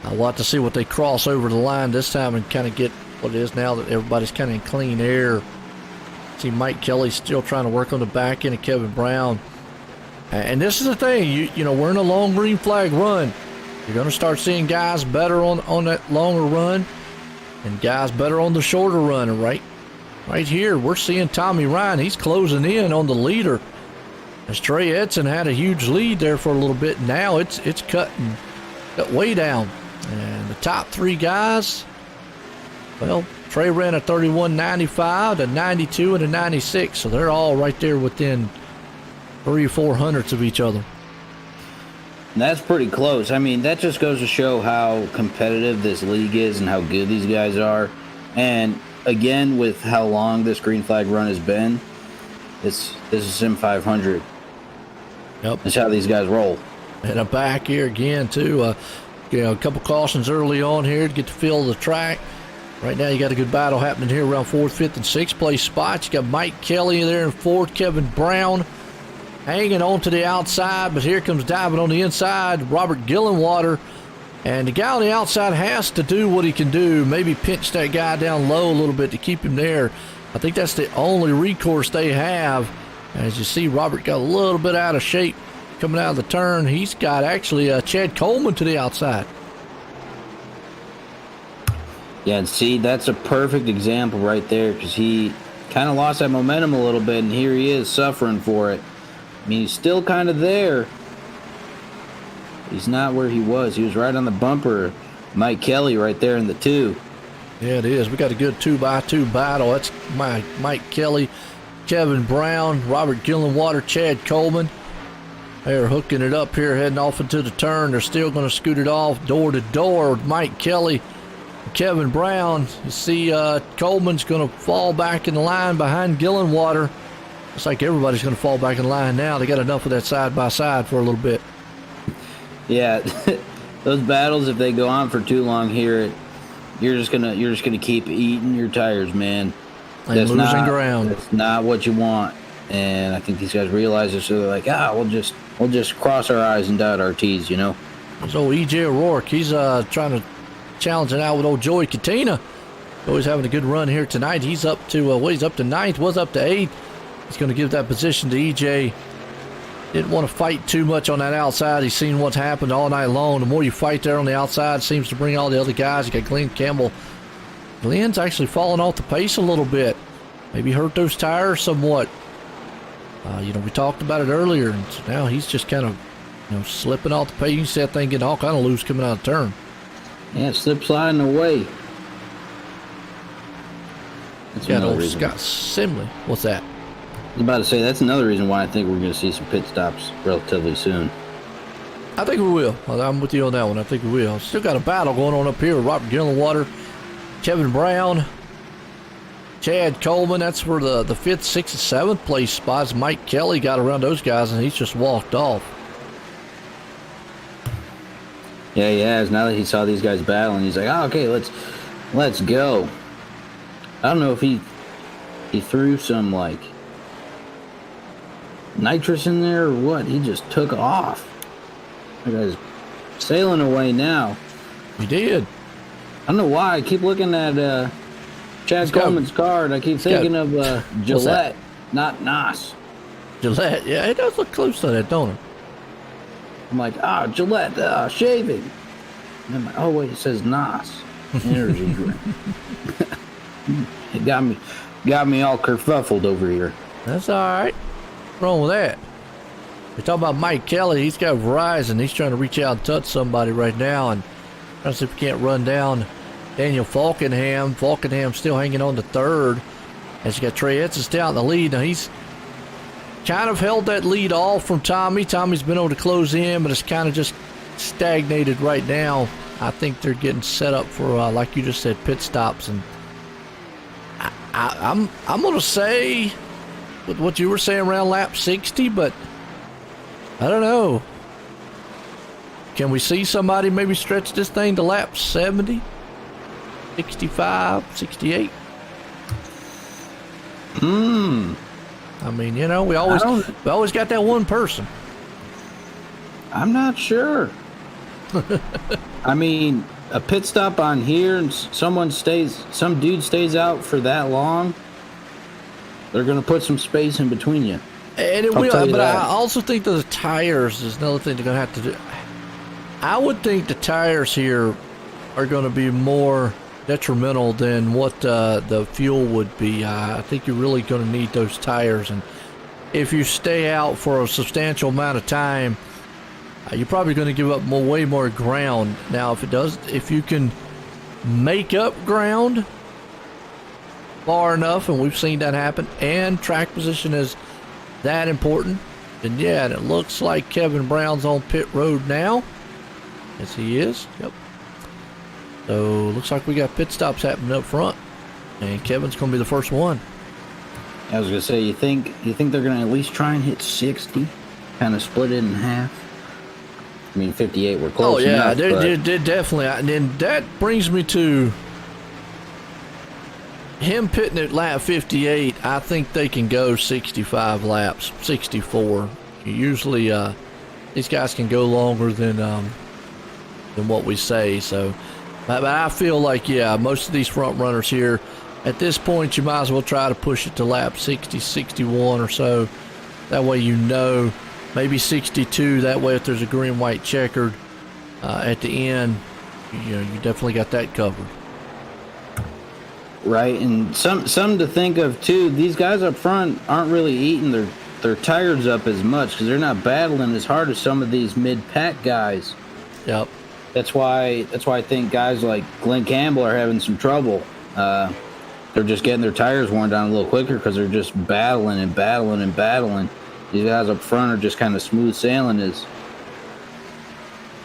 We'll have to see what they cross over the line this time and kind of get what it is now that everybody's kind of in clean air. See Mike Kelly still trying to work on the back end of Kevin Brown. And this is the thing, you know, we're in a long green flag run. You're going to start seeing guys better on that longer run and guys better on the shorter run. And right here, we're seeing Tommy Ryan. He's closing in on the leader. As Trey Edson had a huge lead there for a little bit. Now it's cut way down. And the top three guys, well, Trey ran a 31.95, a 92, and a 96. So they're all right there within 3 or 4 hundredths of each other. And that's pretty close. I mean, that just goes to show how competitive this league is and how good these guys are. And again, with how long this green flag run has been, this is Sim500. Yep. That's how these guys roll. And I'm back here again, too. A couple cautions early on here to get the feel of the track. Right now, you got a good battle happening here around 4th, 5th, and 6th place spots. You got Mike Kelly there in 4th, Kevin Brown hanging on to the outside, but here comes diving on the inside, Robert Gillenwater. And the guy on the outside has to do what he can do, maybe pinch that guy down low a little bit to keep him there. I think that's the only recourse they have. As you see, Robert got a little bit out of shape coming out of the turn. He's got actually Chad Coleman to the outside. Yeah, and see, that's a perfect example right there because he kind of lost that momentum a little bit, and here he is suffering for it. I mean, he's still kind of there. He's not where he was. He was right on the bumper. Mike Kelly right there in the 2. Yeah, it is. We got a good 2x2 battle. That's Mike Kelly, Kevin Brown, Robert Gillenwater, Chad Coleman. They're hooking it up here, heading off into the turn. They're still going to scoot it off door to door with Mike Kelly, Kevin Brown. You see Coleman's going to fall back in the line behind Gillenwater. It's like everybody's going to fall back in line now. They got enough of that side-by-side for a little bit. Yeah, those battles, if they go on for too long here, you're just gonna keep eating your tires, man. And that's losing ground. That's not what you want. And I think these guys realize this, so they're like, we'll just cross our I's and dot our T's, you know. There's old E.J. O'Rourke. He's trying to challenge it out with old Joey Katina. Joey's having a good run here tonight. He's up to he's up to 9th, was up to 8th. He's going to give that position to E.J. Didn't want to fight too much on that outside. He's seen what's happened all night long. The more you fight there on the outside, seems to bring all the other guys. You got Glenn Campbell. Glenn's actually falling off the pace a little bit. Maybe hurt those tires somewhat. We talked about it earlier, and so now he's just kind of, slipping off the pace. You see that thing getting all kind of loose coming out of the turn. Yeah, slip sliding away. That's got old Scott Simley. What's that? I was about to say, that's another reason why I think we're going to see some pit stops relatively soon. I think we will. I'm with you on that one. I think we will. Still got a battle going on up here with Robert Gillenwater, Kevin Brown, Chad Coleman. That's for the 5th, 6th, and 7th place spots. Mike Kelly got around those guys, and he's just walked off. Yeah, he has. Now that he saw these guys battling, he's like, okay, let's go. I don't know if he threw some, nitrous in there or what. He just took off. That guy's sailing away now. He did. I don't know why. I keep looking at Chad Coleman's card. I keep thinking of Gillette, not Nas. Gillette, yeah, it does look close to that, don't it? I'm like, Gillette, shaving. And I'm like, oh wait, it says Nas. Energy drink. It got me all kerfuffled over here. That's all right. What's wrong with that? We're talking about Mike Kelly. He's got Verizon. He's trying to reach out and touch somebody right now, and trying to see if he can't run down Daniel Falkenham. Falkenham still hanging on to 3rd. As you got Trey Edson still out in the lead. Now he's kind of held that lead off from Tommy. Tommy's been able to close in, but it's kind of just stagnated right now. I think they're getting set up for, like you just said, pit stops. And I'm going to say with what you were saying around lap 60, but I don't know. Can we see somebody maybe stretch this thing to lap 70, 65, 68? I mean, we always got that one person. I'm not sure. I mean, a pit stop on here and some dude stays out for that long, they're going to put some space in between you. And it will, but I also think that the tires is another thing they're going to have to do. I would think the tires here are going to be more detrimental than what the fuel would be. I think you're really going to need those tires, and if you stay out for a substantial amount of time, you're probably going to give up way more ground. Now, if you can make up ground far enough, and we've seen that happen, and track position is that important, then yeah, and it looks like Kevin Brown's on pit road now. Yes, he is. Yep. So looks like we got pit stops happening up front, and Kevin's going to be the first one. I was gonna say, you think they're gonna at least try and hit 60, kind of split it in half? I mean, 58 were close. Oh yeah, enough, they definitely. And then that brings me to him pitting at lap 58. I think they can go 65 laps, 64. Usually, these guys can go longer than what we say. So, but I feel like most of these front runners here. At this point, you might as well try to push it to lap 60, 61 or so. That way maybe 62. That way if there's a green-white checkered at the end, you definitely got that covered. Right, and some to think of, too. These guys up front aren't really eating their tires up as much because they're not battling as hard as some of these mid-pack guys. Yep. That's why I think guys like Glenn Campbell are having some trouble. They're just getting their tires worn down a little quicker because they're just battling and battling and battling. These guys up front are just kind of smooth sailing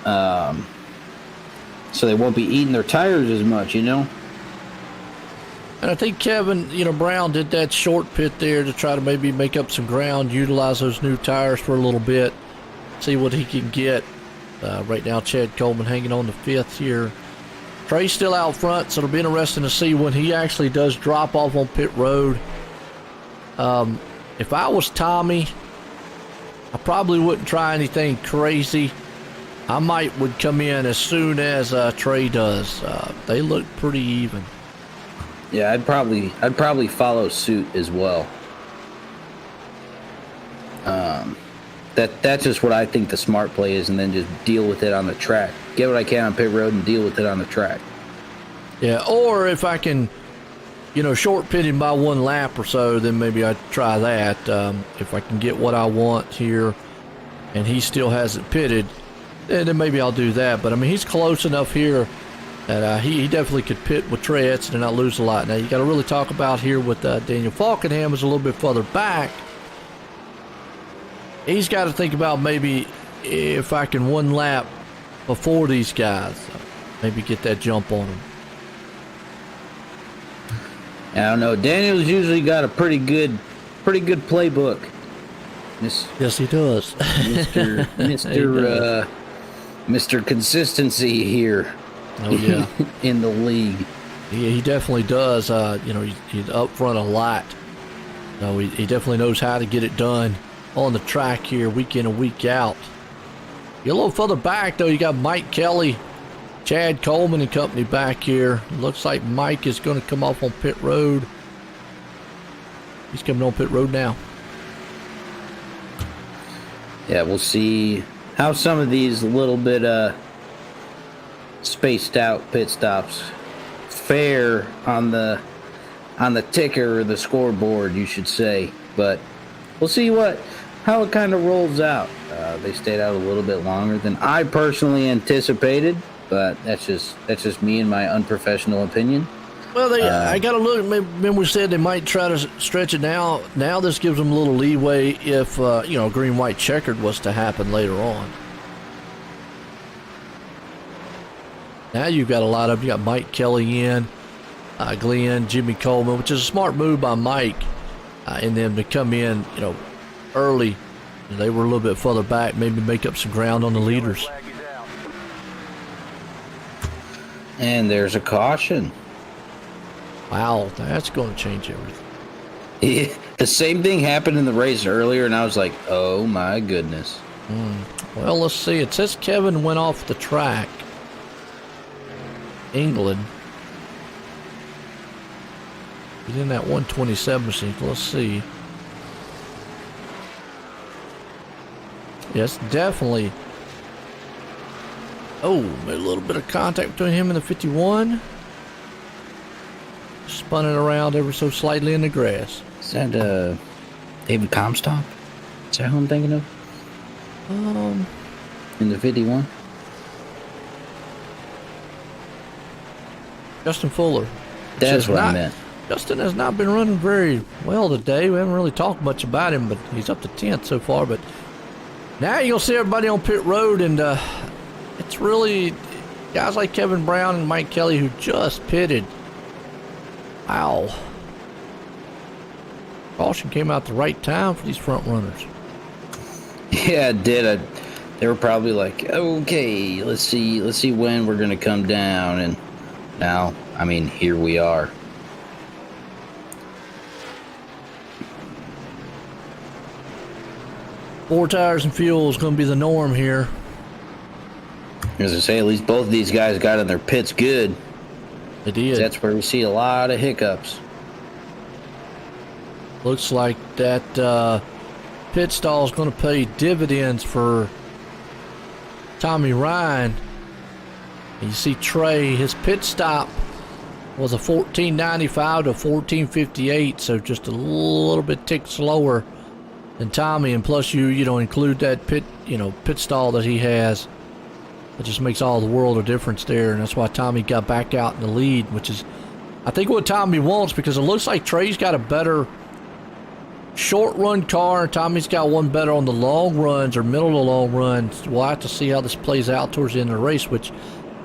so they won't be eating their tires as much, And I think Kevin, Brown did that short pit there to try to maybe make up some ground, utilize those new tires for a little bit, see what he can get. Right now, Chad Coleman hanging on the 5th here. Trey's still out front, so it'll be interesting to see when he actually does drop off on pit road. If I was Tommy, I probably wouldn't try anything crazy. I would come in as soon as Trey does. They look pretty even. Yeah, I'd probably follow suit as well. That's just what I think the smart play is, and then just deal with it on the track. Get what I can on pit road and deal with it on the track. Yeah, or if I can, short pit him by 1 lap or so, then maybe I'd try that. If I can get what I want here and he still hasn't pitted, then maybe I'll do that. But, he's close enough here that he definitely could pit with Trey Etzen and not lose a lot. Now, you got to really talk about here with Daniel Falkenham is a little bit further back. He's got to think about maybe if I can 1 lap before these guys, maybe get that jump on them. I don't know. Daniel's usually got a pretty good playbook. Yes, he does. Mr. Consistency here. Oh yeah, in the league. Yeah, he definitely does. He's up front a lot. So he definitely knows how to get it done on the track here, week in and week out. You're a little further back, though. You got Mike Kelly, Chad Coleman and company back here. Looks like Mike is going to come off on pit road. He's coming on pit road now. Yeah, we'll see how some of these little bit spaced out pit stops fare on the ticker or the scoreboard, you should say. But we'll see how it kind of rolls out. They stayed out a little bit longer than I personally anticipated, but that's just me and my unprofessional opinion. Well, I got to look. Maybe we said they might try to stretch it now. Now this gives them a little leeway if green-white checkered was to happen later on. Now you've got a lot of. You got Mike Kelly in, Glenn, Jimmy Coleman, which is a smart move by Mike, and them to come in, early. They were a little bit further back, maybe make up some ground on the leaders. And there's a caution. Wow, that's going to change everything. The same thing happened in the race earlier, and I was like, oh my goodness. Well, let's see. It says Kevin went off the track. England. He's in that 127 machine. Let's see. Yes, definitely. Oh, made a little bit of contact between him and the 51. Spun it around ever so slightly in the grass. Is that David Comstock? Is that who I'm thinking of? In the 51? Justin Fuller. That's what I meant. Justin has not been running very well today. We haven't really talked much about him, but he's up to 10th so far. But now you'll see everybody on pit road, and it's really guys like Kevin Brown and Mike Kelly who just pitted. Wow. Caution came out the right time for these front runners. Yeah, it did. They were probably like, okay, let's see when we're going to come down. And now, I mean, here we are. Four tires and fuel is going to be the norm here. As I say, at least both of these guys got in their pits good. They did. That's where we see a lot of hiccups. Looks like that pit stall is going to pay dividends for Tommy Ryan. And you see Trey, his pit stop was a 14.95 to 14.58, so just a little bit tick slower than Tommy. And plus you don't include that pit stall that he has. It just makes all the world of difference there, and that's why Tommy got back out in the lead, which is, I think, what Tommy wants, because it looks like Trey's got a better short run car, and Tommy's got one better on the long runs or middle to long runs. We'll have to see how this plays out towards the end of the race, which,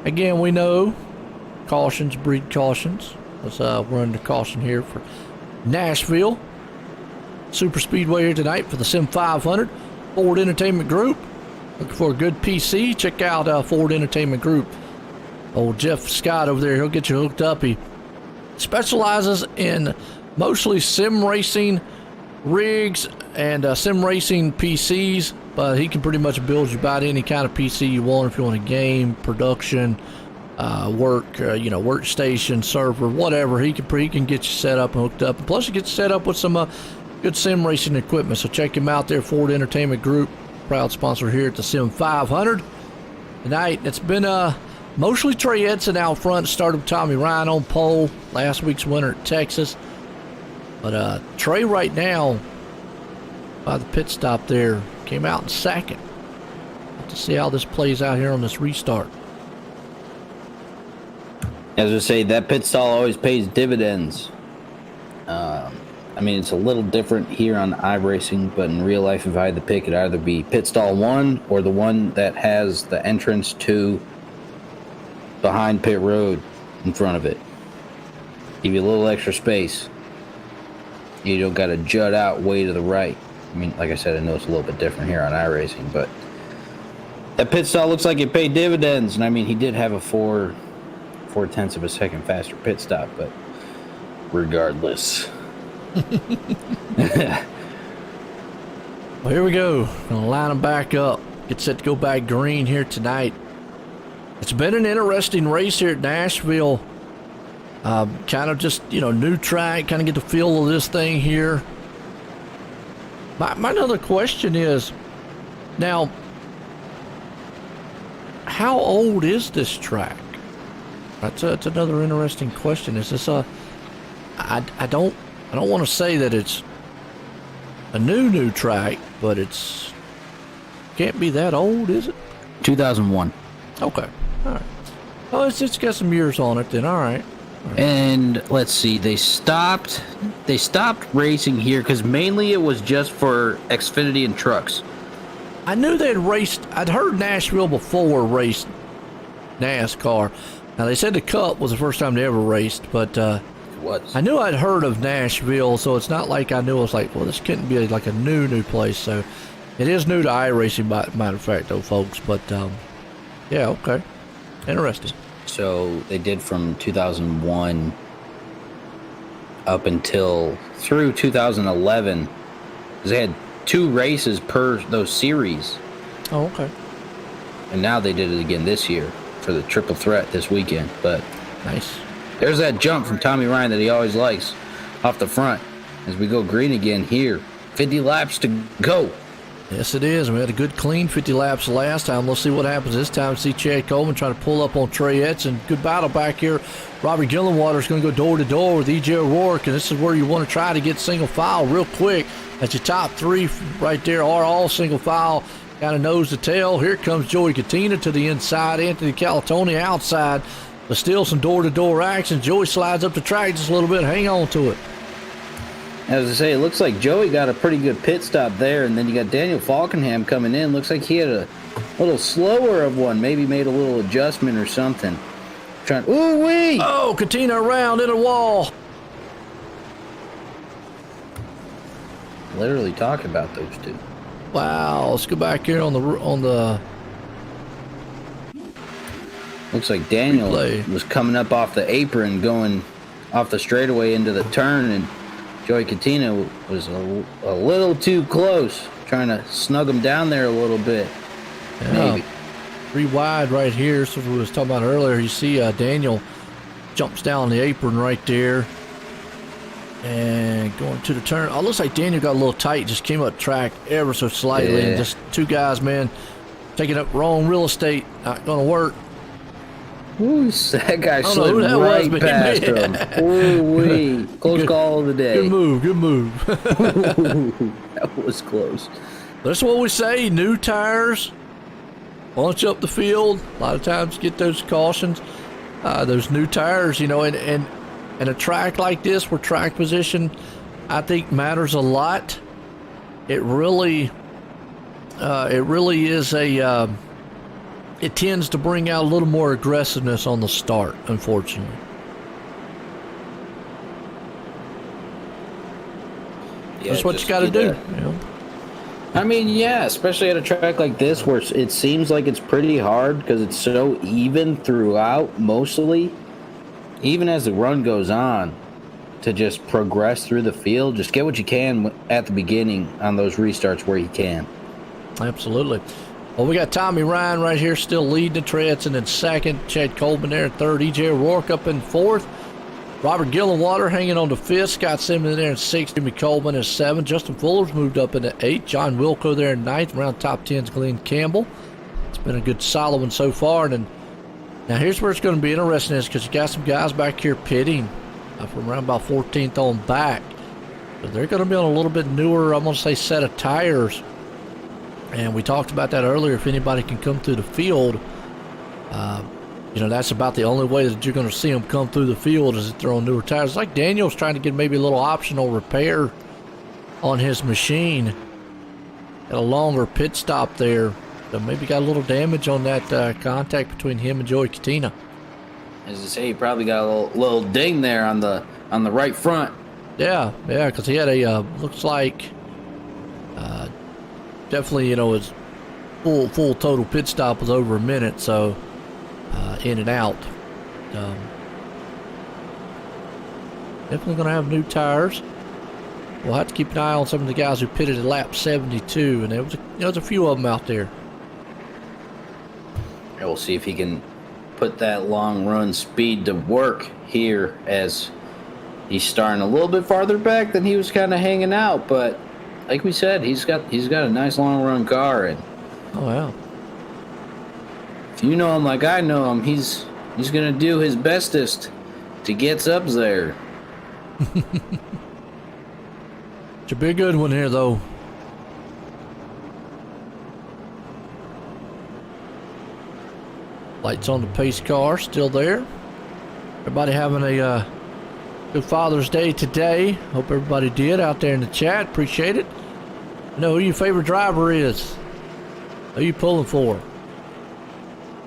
again, we know cautions breed cautions. Let's run the caution here for Nashville Superspeedway here tonight for the Sim500 Ford Entertainment Group. Looking for a good PC? Check out Ford Entertainment Group. Old Jeff Scott over there, he'll get you hooked up. He specializes in mostly sim racing rigs and sim racing PCs, but he can pretty much build you about any kind of PC you want. If you want a game, production, workstation, server, whatever, he can get you set up and hooked up. And plus, he gets set up with some good sim racing equipment. So check him out there, Ford Entertainment Group. Proud sponsor here at the Sim500 tonight. It's been mostly Trey Edson out front. Started with Tommy Ryan on pole last week's winner at Texas, but Trey right now by the pit stop there came out in second. Have to see how this plays out here on this restart. As I say, that pit stall always pays dividends. I mean, it's a little different here on iRacing, but in real life, if I had to pick, it'd either be pit stall 1 or the one that has the entrance to behind pit road in front of it. Give you a little extra space. You don't got to jut out way to the right. I mean, like I said, I know it's a little bit different here on iRacing, but that pit stall looks like it paid dividends. And I mean, he did have a 4/10 of a second faster pit stop, but regardless. Well, here we go. Gonna line them back up. Get set to go back green here tonight. It's been an interesting race here at Nashville. Kind of just, new track, kind of get the feel of this thing here. My other question is, now, how old is this track? That's another interesting question. Is this I don't want to say that it's a new track, but it's can't be that old, is it? 2001. Okay, all right. Oh, it's got some years on it then. All right. And let's see, they stopped racing here because mainly it was just for Xfinity and trucks. I knew they'd raced. I'd heard Nashville before raced NASCAR. Now they said the Cup was the first time they ever raced, but I knew I'd heard of Nashville, so it's not like I knew I was like, well, this couldn't be like a new place. So it is new to iRacing, matter of fact, though, folks. But yeah, okay, interesting. So they did from 2001 up until through 2011. They had 2 races per those series. Oh, okay. And now they did it again this year for the triple threat this weekend. But nice. There's that jump from Tommy Ryan that he always likes off the front as we go green again here. 50 laps to go. Yes, it is. We had a good clean 50 laps last time. Let's see what happens this time. See Chad Coleman trying to pull up on Trey Edson. Good battle back here. Robert Gillenwater's going to go door to door with E.J. O'Rourke, and this is where you want to try to get single file real quick. That's your top three right there are all single file, kind of nose to tail. Here comes Joey Katina to the inside, Anthony Calatoni outside, but still some door-to-door action. Joey slides up the track just a little bit. Hang on to it. As I say, it looks like Joey got a pretty good pit stop there, and then you got Daniel Falkenham coming in. Looks like he had a little slower of one, maybe made a little adjustment or something. Ooh-wee! Oh, Katina around in a wall. Literally talking about those two. Wow, let's go back here on the Looks like Daniel replay. was coming up off the apron, going off the straightaway into the turn, and Joey Katina was a little too close, trying to snug him down there a little bit. Yeah. Maybe. 3 wide right here. So we was talking about earlier. You see Daniel jumps down the apron right there. And going to the turn. Oh, looks like Daniel got a little tight. Just came up track ever so slightly. Yeah. And just two guys, man, taking up wrong real estate. Not going to work. Ooh, that guy don't know who slid that right was, past him. Ooh-wee. Close call of the day. Good move. Good move. That was close. That's what we say. New tires. Launch up the field. A lot of times get those cautions. Those new tires, you know, and a track like this where track position, I think, matters a lot. It really is it tends to bring out a little more aggressiveness on the start, unfortunately. Yeah, That's what you got to do. You know? I mean, yeah, especially at a track like this where it seems like it's pretty hard because it's so even throughout, mostly. Even as the run goes on, to just progress through the field, just get what you can at the beginning on those restarts where you can. Absolutely. Well, we got Tommy Ryan right here still leading the treads, and in second, Chad Coleman there in third, E.J. O'Rourke up in fourth, Robert Gillenwater hanging on to fifth, Scott Simmons there in sixth, Jimmy Coleman in seventh, Justin Fuller's moved up into eighth, John Wilco there in ninth, around top 10's Glenn Campbell. It's been a good solid one so far, and now here's where it's going to be interesting is because you got some guys back here pitting from around about 14th on back. But they're going to be on a little bit newer, I'm going to say, set of tires. And we talked about that earlier. If anybody can come through the field, you know, that's about the only way that you're going to see them come through the field is if they're on newer tires. It's like Daniel's trying to get maybe a little optional repair on his machine. Got a longer pit stop there. So maybe got a little damage on that contact between him and Joey Katina. As I say, he probably got a little ding there on the right front. Yeah, because he had a looks like definitely, you know, his full total pit stop was over a minute, so in and out. Definitely going to have new tires. We'll have to keep an eye on some of the guys who pitted at lap 72, and there was a few of them out there. And we'll see if he can put that long run speed to work here as he's starting a little bit farther back than he was kind of hanging out, but like we said, he's got a nice long run car, and Oh wow. if you know him like I know him, he's gonna do his bestest to get up there. Should be a good one here, though. Lights on the pace car, still there. Everybody having a good Father's Day today. Hope everybody did out there in the chat. Appreciate it. Know who your favorite driver is. Who you pulling for?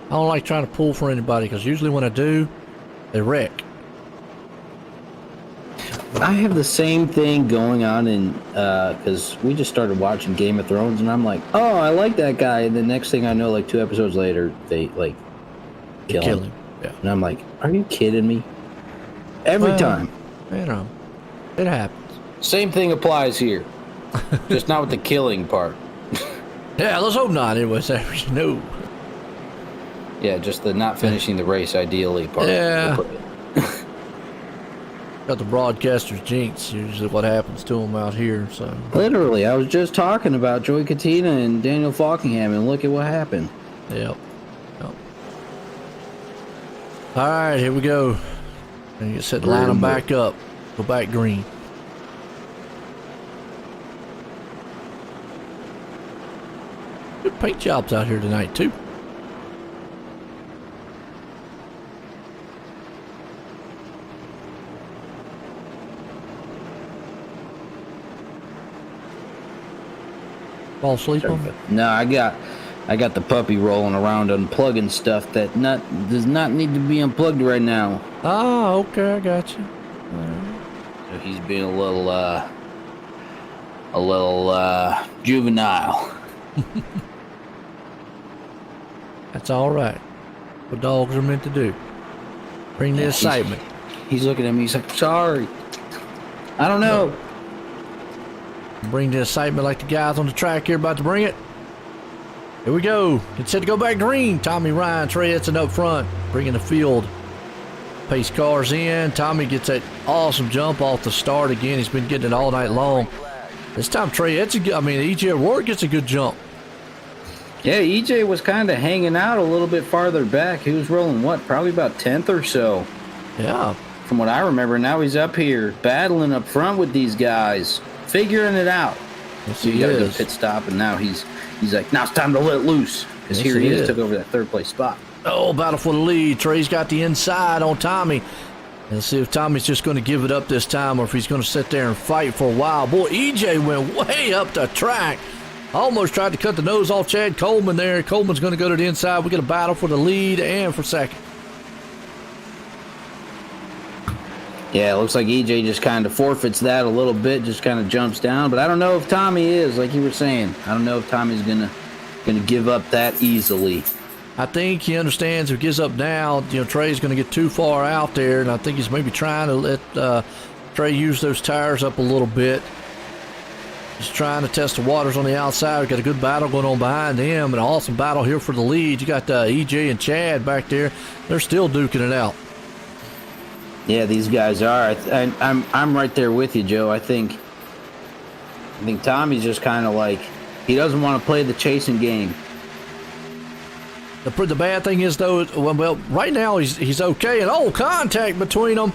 I don't like trying to pull for anybody because usually when I do, they wreck. I have the same thing going on in because we just started watching Game of Thrones, and I'm like, oh, I like that guy, and the next thing I know, like 2 episodes later, they like kill him. Yeah. And I'm like, are you kidding me? Every time. You know, it happens. Same thing applies here, just not with the killing part. Yeah, let's hope not. Anyways, no. Yeah, just the not finishing the race ideally part. Yeah. Got the broadcaster's jinx. Usually what happens to them out here. So Literally, I was just talking about Joey Katina and Daniel Falkingham, and look at what happened. Yep. All right, here we go. And you said line them back up. Go back green. Good paint jobs out here tonight too. Fall asleep on it? No, I got the puppy rolling around unplugging stuff that does not need to be unplugged right now. Oh, okay, I got you. So he's being a little juvenile. That's all right. What dogs are meant to do. Bring the excitement. He's looking at me. He's like, sorry. I don't know. Bring the excitement like the guys on the track here about to bring it. Here we go. It's set to go back green. Tommy Ryan, Trey Edson up front, bringing the field. Pace cars in. Tommy gets that awesome jump off the start again. He's been getting it all night long. This time Trey Edson, EJ O'Rourke gets a good jump. Yeah, EJ was kind of hanging out a little bit farther back. He was rolling, probably about 10th or so. Yeah. From what I remember, now he's up here battling up front with these guys, figuring it out. Yes, so he got to is. go pit stop, and now he's like, now it's time to let loose. Because Yes, here he he is, is. took over that third place spot. Oh, battle for the lead. Trey's got the inside on Tommy. Let's see if Tommy's just going to give it up this time or if he's going to sit there and fight for a while. Boy, EJ went way up the track. Almost tried to cut the nose off Chad Coleman there. Coleman's going to go to the inside. We get a battle for the lead and for second. Yeah, it looks like EJ just kind of forfeits that a little bit, just kind of jumps down. But I don't know if Tommy is, like you were saying. I don't know if Tommy's gonna give up that easily. I think he understands if he gives up now, Trey's going to get too far out there, and I think he's maybe trying to let Trey use those tires up a little bit. He's trying to test the waters on the outside. We've got a good battle going on behind him, an awesome battle here for the lead. You got EJ and Chad back there. They're still duking it out. Yeah, these guys are. I'm right there with you, Joe. I think Tommy's just kind of like, he doesn't want to play the chasing game. The bad thing is, though, well, right now he's okay. And contact between them.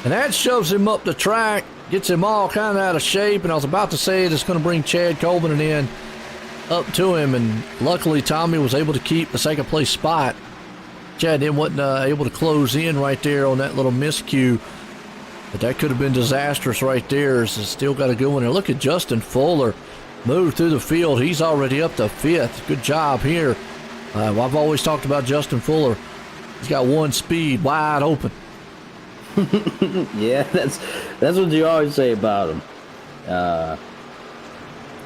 And that shoves him up the track, gets him all kind of out of shape. And I was about to say it's going to bring Chad Coleman in up to him. And luckily, Tommy was able to keep the second place spot. Chad then wasn't able to close in right there on that little miscue. But that could have been disastrous right there. So still got to go in there. Look at Justin Fuller move through the field. He's already up to 5th. Good job here. I've always talked about Justin Fuller. He's got one speed, wide open. Yeah, that's what you always say about him.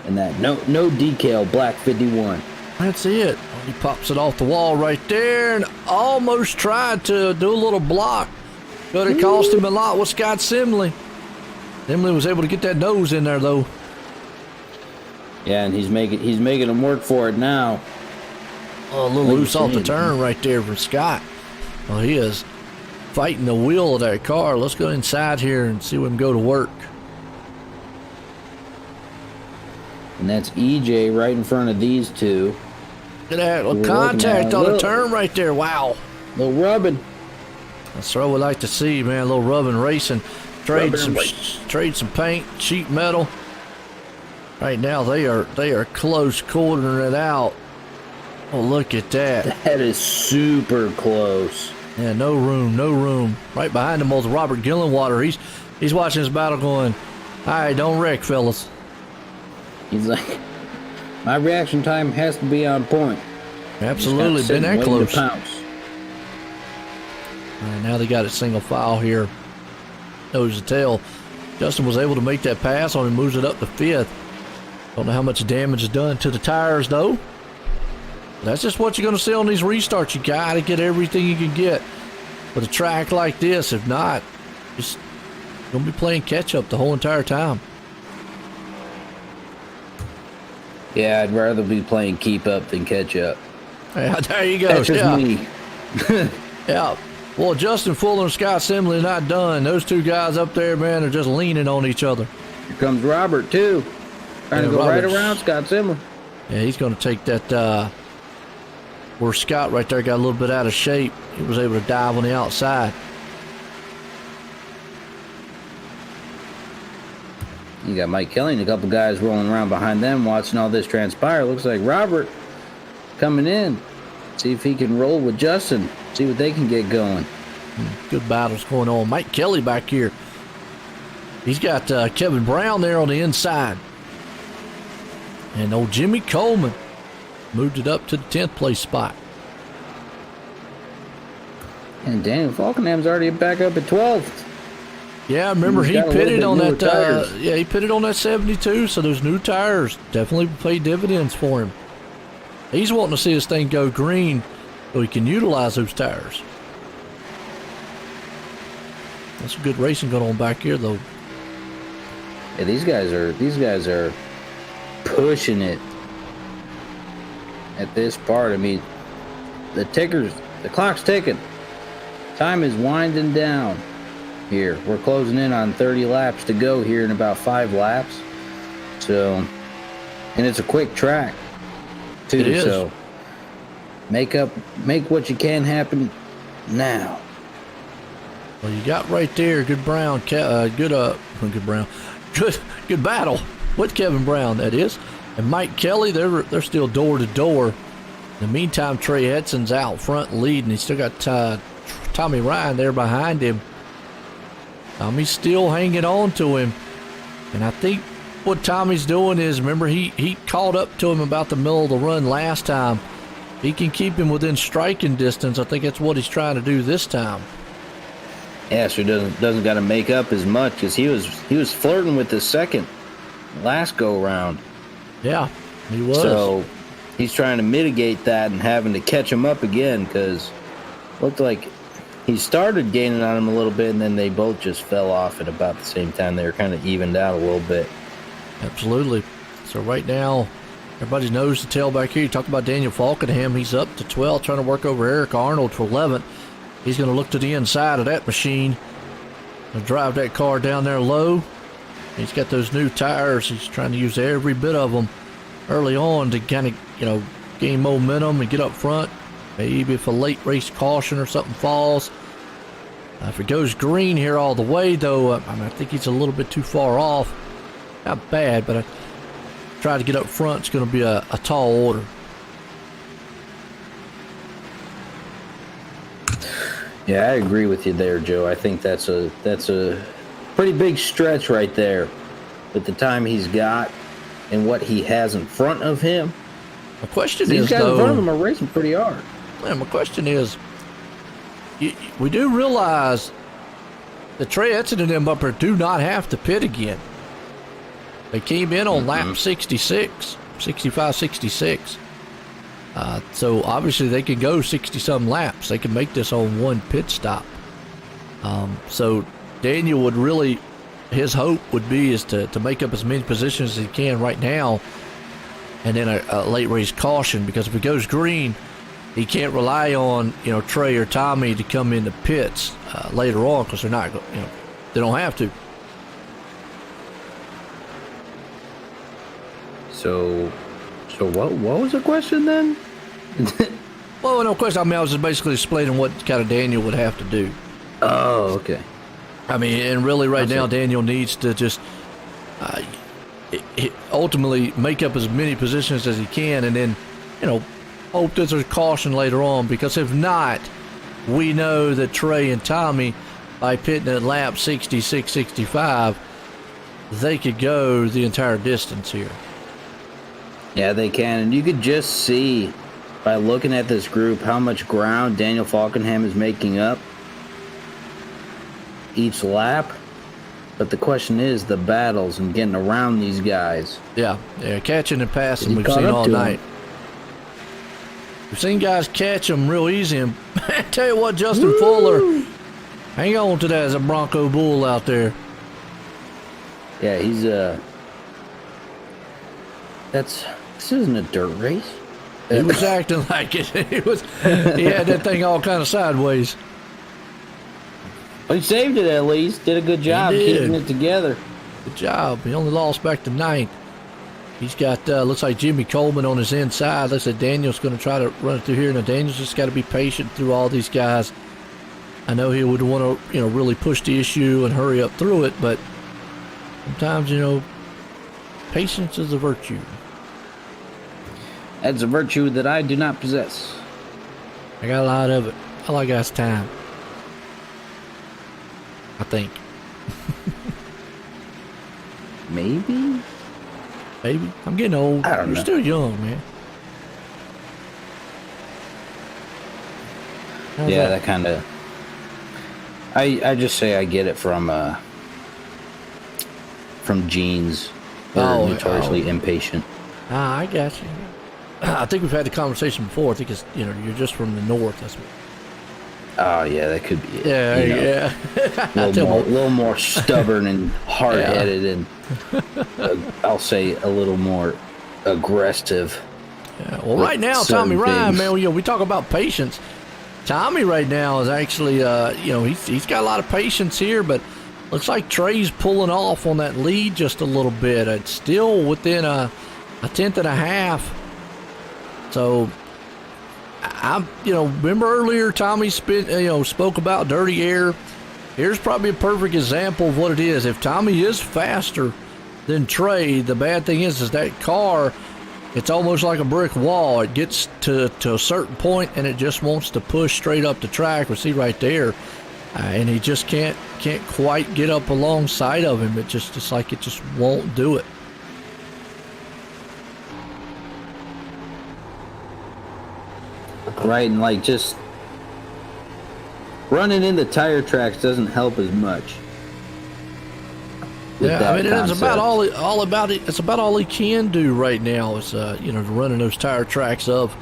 And that no decal black 51. That's it. He pops it off the wall right there and almost tried to do a little block. But it cost him a lot with Scott Simley. Simley was able to get that nose in there, though. Yeah, and he's making him work for it now. Oh, a little loose off the turn right there for Scott. Well, he is fighting the wheel of that car. Let's go inside here and see him go to work. And that's EJ right in front of these two. Look at that. Contact on the turn right there. Wow. Little rubbing. That's what we like to see, man. A little rubbing racing. Trade some paint, sheet metal. Right now they are close cornering it out. Oh, look at that. That is super close. Yeah, no room. Right behind him was Robert Gillenwater. He's watching this battle going, all right, don't wreck, fellas. He's like, my reaction time has to be on point. Absolutely, been that close. All right, now they got it single file here. Nose to tail. Justin was able to make that pass on him, moves it up to 5th. Don't know how much damage is done to the tires, though. That's just what you're going to see on these restarts. You got to get everything you can get with a track like this. If not, just going to be playing catch-up the whole entire time. Yeah, I'd rather be playing keep up than catch up. Yeah, there you go. That's just me. Yeah. Well, Justin Fuller and Scott Simley not done. Those two guys up there, man, are just leaning on each other. Here comes Robert, too. Trying to go right around Scott Simler. Yeah, he's going to take that, where Scott right there got a little bit out of shape. He was able to dive on the outside. You got Mike Kelly and a couple guys rolling around behind them watching all this transpire. Looks like Robert coming in. See if he can roll with Justin. See what they can get going. Good battles going on. Mike Kelly back here. He's got Kevin Brown there on the inside. And old Jimmy Coleman moved it up to the 10th place spot. And Daniel Falkenham's already back up at 12th. Yeah, I remember he pitted on that. He pitted on that 72. So those new tires definitely pay dividends for him. He's wanting to see this thing go green so he can utilize those tires. That's some good racing going on back here, though. Yeah, these guys are pushing it at this part. I mean, the clock's ticking. Time is winding down here. We're closing in on 30 laps to go here in about 5 laps. So, and it's a quick track too. It is. So make what you can happen now. Well, you got right there, good Brown, good battle with Kevin Brown, that is, and Mike Kelly. They're still door to door. In the meantime, Trey Edson's out front leading. He's still got Tommy Ryan there behind him. Tommy's still hanging on to him, and I think what Tommy's doing is, remember, he caught up to him about the middle of the run last time. He can keep him within striking distance. I think that's what he's trying to do this time. Yeah, so he doesn't got to make up as much because he was flirting with the second last go round. Yeah, he was. So he's trying to mitigate that and having to catch him up again because looked like he started gaining on him a little bit and then they both just fell off at about the same time. They were kind of evened out a little bit. Absolutely. So right now, everybody's nose to tail back here. You talk about Daniel Falkenham. He's up to 12, trying to work over Eric Arnold for 11th. He's going to look to the inside of that machine and drive that car down there low. He's got those new tires. He's trying to use every bit of them early on to kind of, gain momentum and get up front. Maybe if a late race caution or something falls. If it goes green here all the way, though, I think he's a little bit too far off. Not bad, but I try to get up front. It's going to be a tall order. Yeah, I agree with you there, Joe. I think that's a pretty big stretch right there with the time he's got and what he has in front of him. My question These is, guys though, in front of him are racing pretty hard. Yeah, my question is, we do realize that Trey Edson and them up there do not have to pit again. They came in on lap 65, 66. So obviously they can go 60-some laps. They can make this on one pit stop. So Daniel would really, his hope would be is to make up as many positions as he can right now, and then a late race caution, because if it goes green, he can't rely on Trey or Tommy to come in the pits later on, because they're not they don't have to. So what was the question then? Well, no question. I was just basically explaining what kind of Daniel would have to do. Oh, okay. I mean, and really right now, Daniel needs to just ultimately make up as many positions as he can, and then, hope there's a caution later on, because if not, we know that Trey and Tommy, by pitting at lap 66, 65, they could go the entire distance here. Yeah, they can, and you could just see by looking at this group how much ground Daniel Falkenham is making up each lap. But the question is the battles and getting around these guys. Yeah, catching and passing we've seen all night. We've seen guys catch them real easy, and I tell you what, Justin Fuller, hang on to that as a Bronco Bull out there. Yeah, he's this isn't a dirt race. He was acting like it. He had that thing all kind of sideways. He saved it at least. Did a good job keeping it together. Good job. He only lost back to 9th. He's got, looks like Jimmy Coleman on his inside. Looks like Daniel's going to try to run it through here. Now, Daniel's just got to be patient through all these guys. I know he would want to, really push the issue and hurry up through it, but sometimes, patience is a virtue. That's a virtue that I do not possess. I got a lot of it. All I got is time. I think. Maybe? Maybe. I'm getting old. I don't know. You're still young, man. How's that kind of... I just say I get it from genes. They're notoriously impatient. I got you. I think we've had the conversation before. I think it's, you're just from the north. That's what. Oh, yeah, that could be it. Yeah. A little more stubborn and hard-headed and, I'll say, a little more aggressive. Yeah. Well, right now, Tommy Ryan, man, we talk about patience. Tommy right now is actually, he's got a lot of patience here, but looks like Trey's pulling off on that lead just a little bit. It's still within a tenth and a half. So, remember earlier Tommy spoke about dirty air. Here's probably a perfect example of what it is. If Tommy is faster than Trey, the bad thing is that car, it's almost like a brick wall. It gets to a certain point and it just wants to push straight up the track. We see right there, and he just can't quite get up alongside of him. It's like it just won't do it. Right, and just running into tire tracks doesn't help as much. Yeah, I mean, it's about all about it. It's about all he can do right now is running those tire tracks of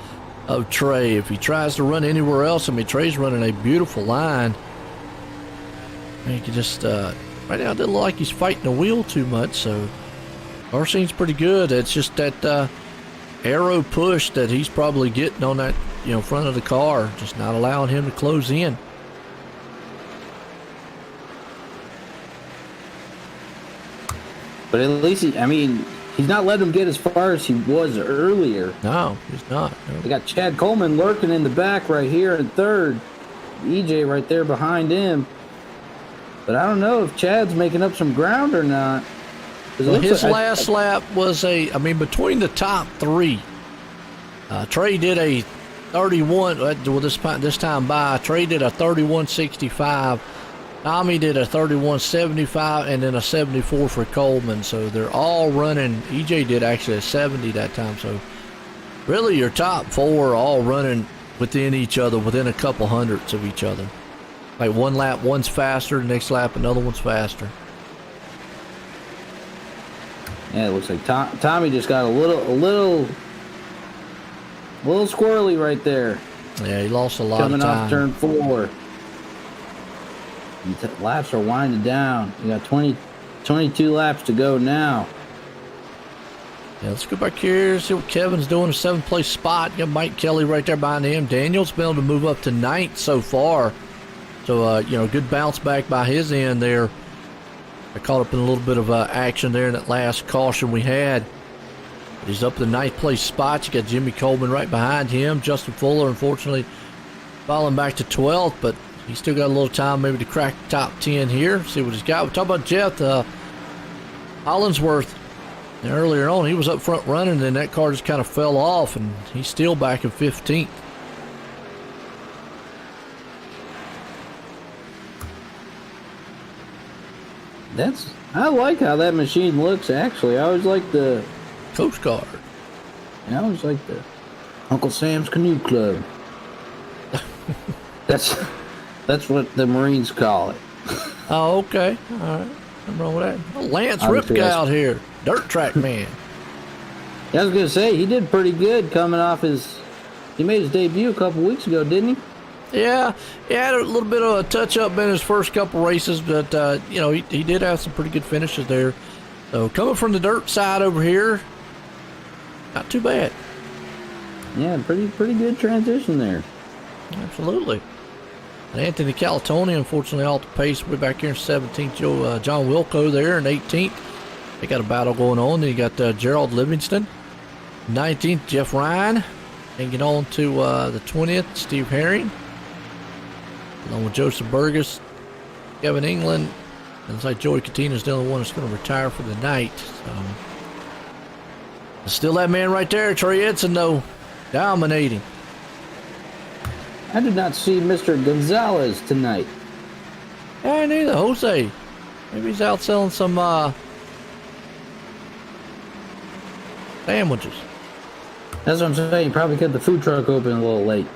Trey. If he tries to run anywhere else, Trey's running a beautiful line. He can just right now it doesn't look like he's fighting the wheel too much. So our scene's pretty good. It's just that arrow push that he's probably getting on that front of the car, just not allowing him to close in. But at least he's not letting him get as far as he was earlier. No, he's not. No. They got Chad Coleman lurking in the back right here in third. EJ right there behind him. But I don't know if Chad's making up some ground or not. Well, his last lap was between the top three. Trey did a 31. Well, this time by Trey did a 31.65. Tommy did a 31.75 and then a 74 for Coleman. So they're all running. EJ did actually a 70 that time. So really, your top four are all running within each other, within a couple hundredths of each other. Like one lap, one's faster. The next lap, another one's faster. Yeah, it looks like Tommy just got a little squirrely right there. Yeah, he lost a lot coming of time. Off turn 4. Laps are winding down. You got 22 laps to go now. Yeah, let's go back here, see what Kevin's doing. A 7th place spot. You got Mike Kelly right there behind him. Daniel's been able to move up to 9th so far. So, good bounce back by his end there. I caught up in a little bit of action there in that last caution we had. He's up to the 9th place spot. You got Jimmy Coleman right behind him. Justin Fuller, unfortunately, falling back to 12th, but he's still got a little time maybe to crack the top 10 here. See what he's got. We talk about Jeff Hollinsworth. Earlier on, he was up front running, and then that car just kind of fell off, and he's still back in 15th. I like how that machine looks, actually. I always like the Coast Guard. I always like the Uncle Sam's Canoe Club. That's what the Marines call it. Oh, okay. All right. Nothing wrong with that. Oh, Lance Ripke out here. Dirt track man. I was going to say, he did pretty good coming off he made his debut a couple weeks ago, didn't he? Yeah, he had a little bit of a touch-up in his first couple races, but, he did have some pretty good finishes there. So coming from the dirt side over here, not too bad. Yeah, pretty good transition there. Absolutely. And Anthony Calatoni, unfortunately, off the pace. We're back here in 17th. John Wilco there in 18th. They got a battle going on. Then you got Gerald Livingston. 19th, Jeff Ryan. Hanging on to the 20th, Steve Herring. Along with Joseph Burgess, Kevin England. And it's like Joey Catina's the only one that's going to retire for the night. So, still that man right there, Trey Edson, though, dominating. I did not see Mr. Gonzalez tonight. Yeah, neither. Jose. Maybe he's out selling some sandwiches. That's what I'm saying. He probably cut the food truck open a little late.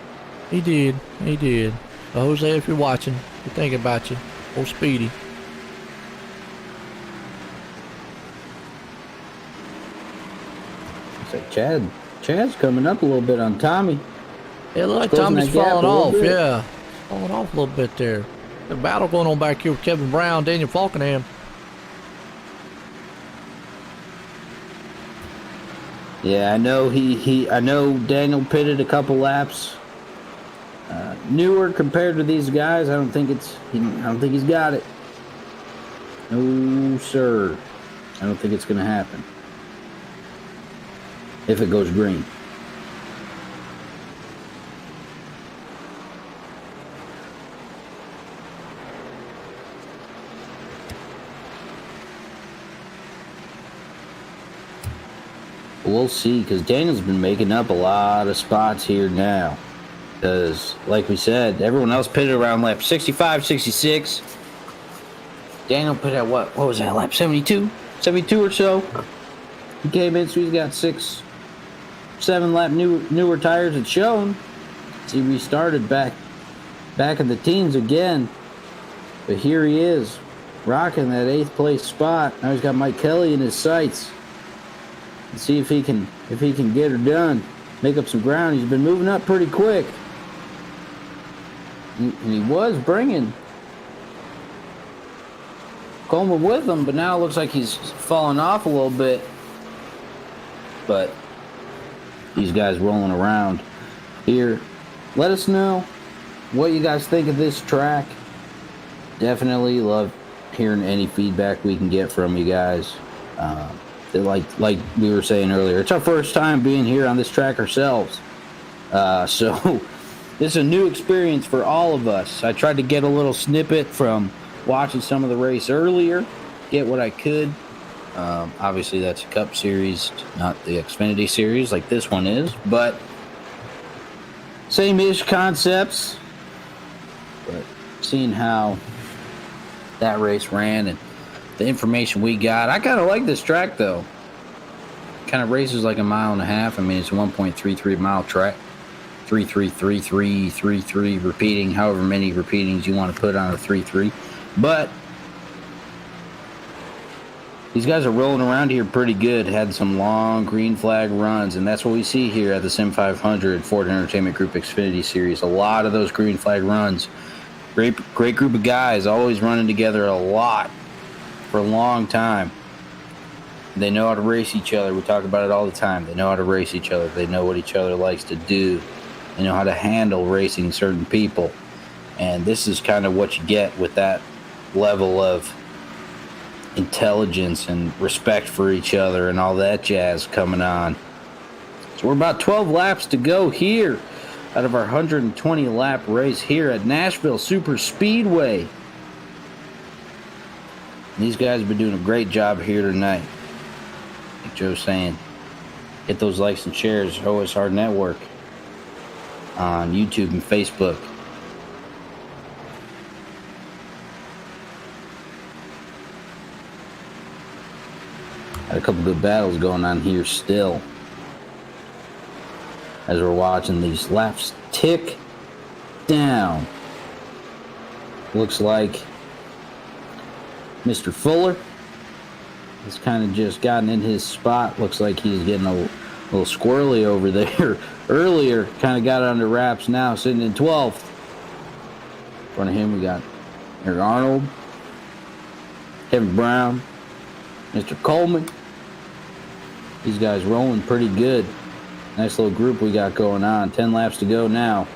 He did. He did. So Jose, if you're watching, we're thinking about you. Old Speedy. It's like Chad's coming up a little bit on Tommy. Yeah, it looks like Closing Tommy's that gap falling a little off. bit. Yeah. Falling off a little bit there. The battle going on back here with Kevin Brown, Daniel Falkenham. Yeah, I know I know Daniel pitted a couple laps. Newer compared to these guys. I don't think he's got it. No, sir. I don't think it's going to happen. If it goes green. We'll see, because Daniel's been making up a lot of spots here now. Because, like we said, everyone else pitted around lap 65, 66. Daniel pitted at what was that, lap 72? 72 or so. He came in, so he's got 6, 7 lap newer tires had shown. So he restarted back in the teens again. But here he is, rocking that 8th place spot. Now he's got Mike Kelly in his sights. Let's see if he can get her done, make up some ground. He's been moving up pretty quick, and he was bringing Coleman with him, but now it looks like he's falling off a little bit. But these guys rolling around here. Let us know what you guys think of this track. Definitely love hearing any feedback we can get from you guys. Like we were saying earlier, it's our first time being here on this track ourselves. So this is a new experience for all of us. I tried to get a little snippet from watching some of the race earlier, get what I could. Obviously, that's a Cup Series, not the Xfinity Series like this one is, but same-ish concepts. But seeing how that race ran and the information we got, I kind of like this track though. Kind of races like a mile and a half. I mean, it's a 1.33 mile track. 3.333 repeating, however many repeatings you want to put on a 3.3. But these guys are rolling around here pretty good. Had some long green flag runs, and that's what we see here at the Sim500 Ford Entertainment Group Xfinity Series. A lot of those green flag runs. Great group of guys, always running together a lot for a long time. They know how to race each other. We talk about it all the time. They know how to race each other. They know what each other likes to do. They know how to handle racing certain people. And this is kind of what you get with that level of intelligence and respect for each other and all that jazz coming on. So we're about 12 laps to go here out of our 120 lap race here at Nashville Superspeedway. These guys have been doing a great job here tonight. Like Joe's saying, hit those likes and shares, OSR Network on YouTube and Facebook. Got a couple good battles going on here still as we're watching these laps tick down. Looks like Mr. Fuller has kind of just gotten in his spot. Looks like he's getting a little squirrely over there. Earlier, kind of got it under wraps now, sitting in 12th. In front of him, we got Eric Arnold, Kevin Brown, Mr. Coleman. These guys rolling pretty good. Nice little group we got going on. 10 laps to go now.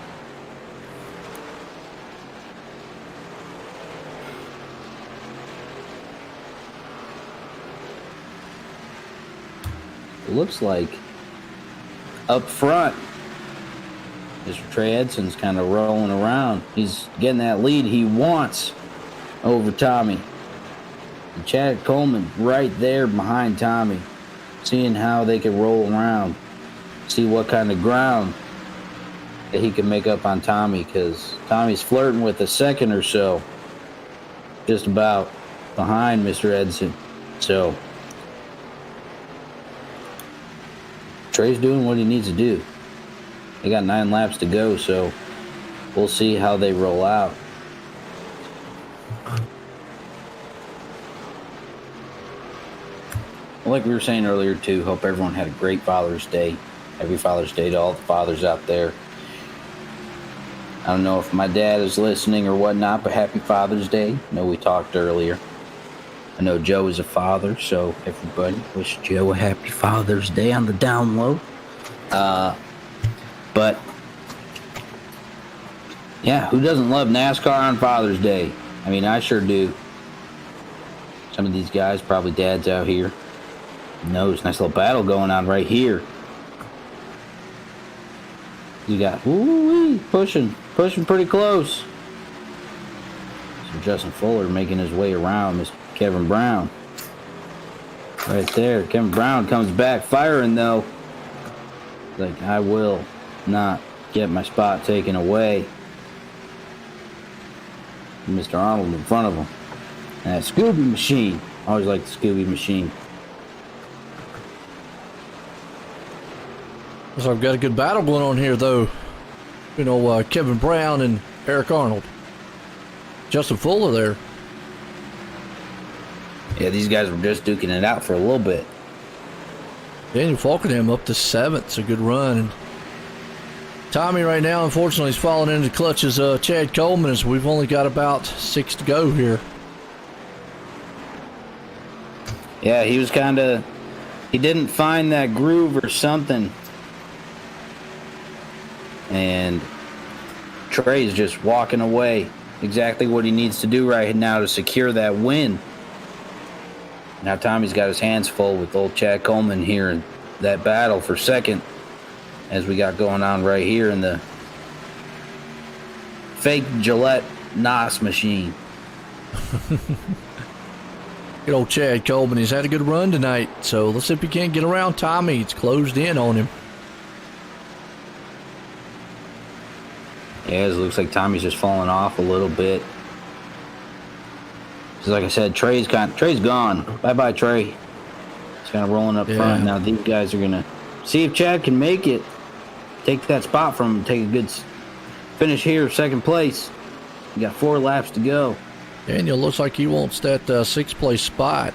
it looks like up front, Mr. Trey Edson's kind of rolling around. He's getting that lead he wants over Tommy. And Chad Coleman right there behind Tommy, seeing how they can roll around, see what kind of ground that he can make up on Tommy, because Tommy's flirting with a second or so, just about behind Mr. Edson. So Trey's doing what he needs to do. They got 9 laps to go, so we'll see how they roll out. Like we were saying earlier, too, hope everyone had a great Father's Day. Happy Father's Day to all the fathers out there. I don't know if my dad is listening or whatnot, but happy Father's Day. I know we talked earlier. I know Joe is a father, so everybody wish Joe a happy Father's Day on the down low. But, yeah, who doesn't love NASCAR on Father's Day? I mean, I sure do. Some of these guys, probably dads out here, knows. Nice little battle going on right here. You got, woo-wee, pushing pretty close. So Justin Fuller making his way around Mr. Kevin Brown. Right there. Kevin Brown comes back firing, though. Like, I will not get my spot taken away. Mr. Arnold in front of him. And that Scooby machine. I always like the Scooby machine. So I've got a good battle going on here, though. You know, Kevin Brown and Eric Arnold. Justin Fuller there. Yeah, these guys were just duking it out for a little bit. Daniel Falkenham up to 7th. It's a good run. And Tommy right now, unfortunately, is falling into the clutches of Chad Coleman, as we've only got about 6 to go here. Yeah, he was kind of... He didn't find that groove or something. And Trey's just walking away. Exactly what he needs to do right now to secure that win. Now Tommy's got his hands full with old Chad Coleman here in that battle for second, as we got going on right here in the fake Gillette NOS machine. Good old Chad Coleman. He's had a good run tonight, so let's see if he can't get around Tommy. It's closed in on him. Yeah, it looks like Tommy's just falling off a little bit. Just like I said, Trey's gone. Bye-bye, Trey. He's kind of rolling up front. Now these guys are going to see if Chad can make it. Take that spot from him. Take a good finish here, second place. You got 4 laps to go. Daniel looks like he wants that 6th place spot.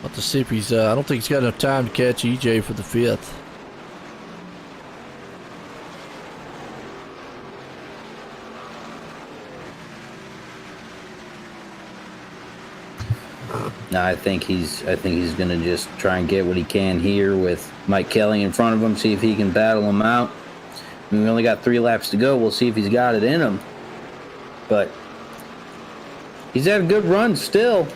But to see if he's, I don't think he's got enough time to catch EJ for the 5th. No, I think he's going to just try and get what he can here with Mike Kelly in front of him, see if he can battle him out. I mean, we only got 3 laps to go. We'll see if he's got it in him. But he's had a good run still.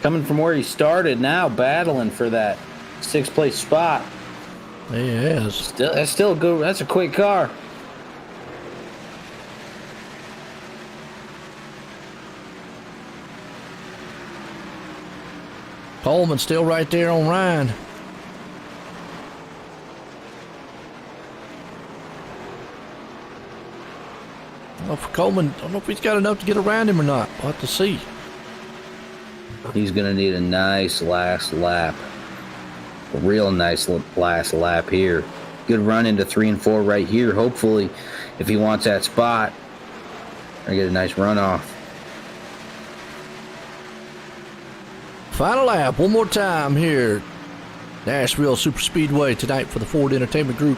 Coming from where he started now, battling for that 6th place spot. He is. That's still good. That's a quick car. Coleman still right there on Ryan. I don't know if Coleman, I don't know if he's got enough to get around him or not. We'll have to see. He's going to need a nice last lap. A real nice last lap here. Good run into 3 and 4 right here. Hopefully, if he wants that spot, I get a nice run off. Final lap, one more time here. Nashville Superspeedway tonight for the Ford Entertainment Group.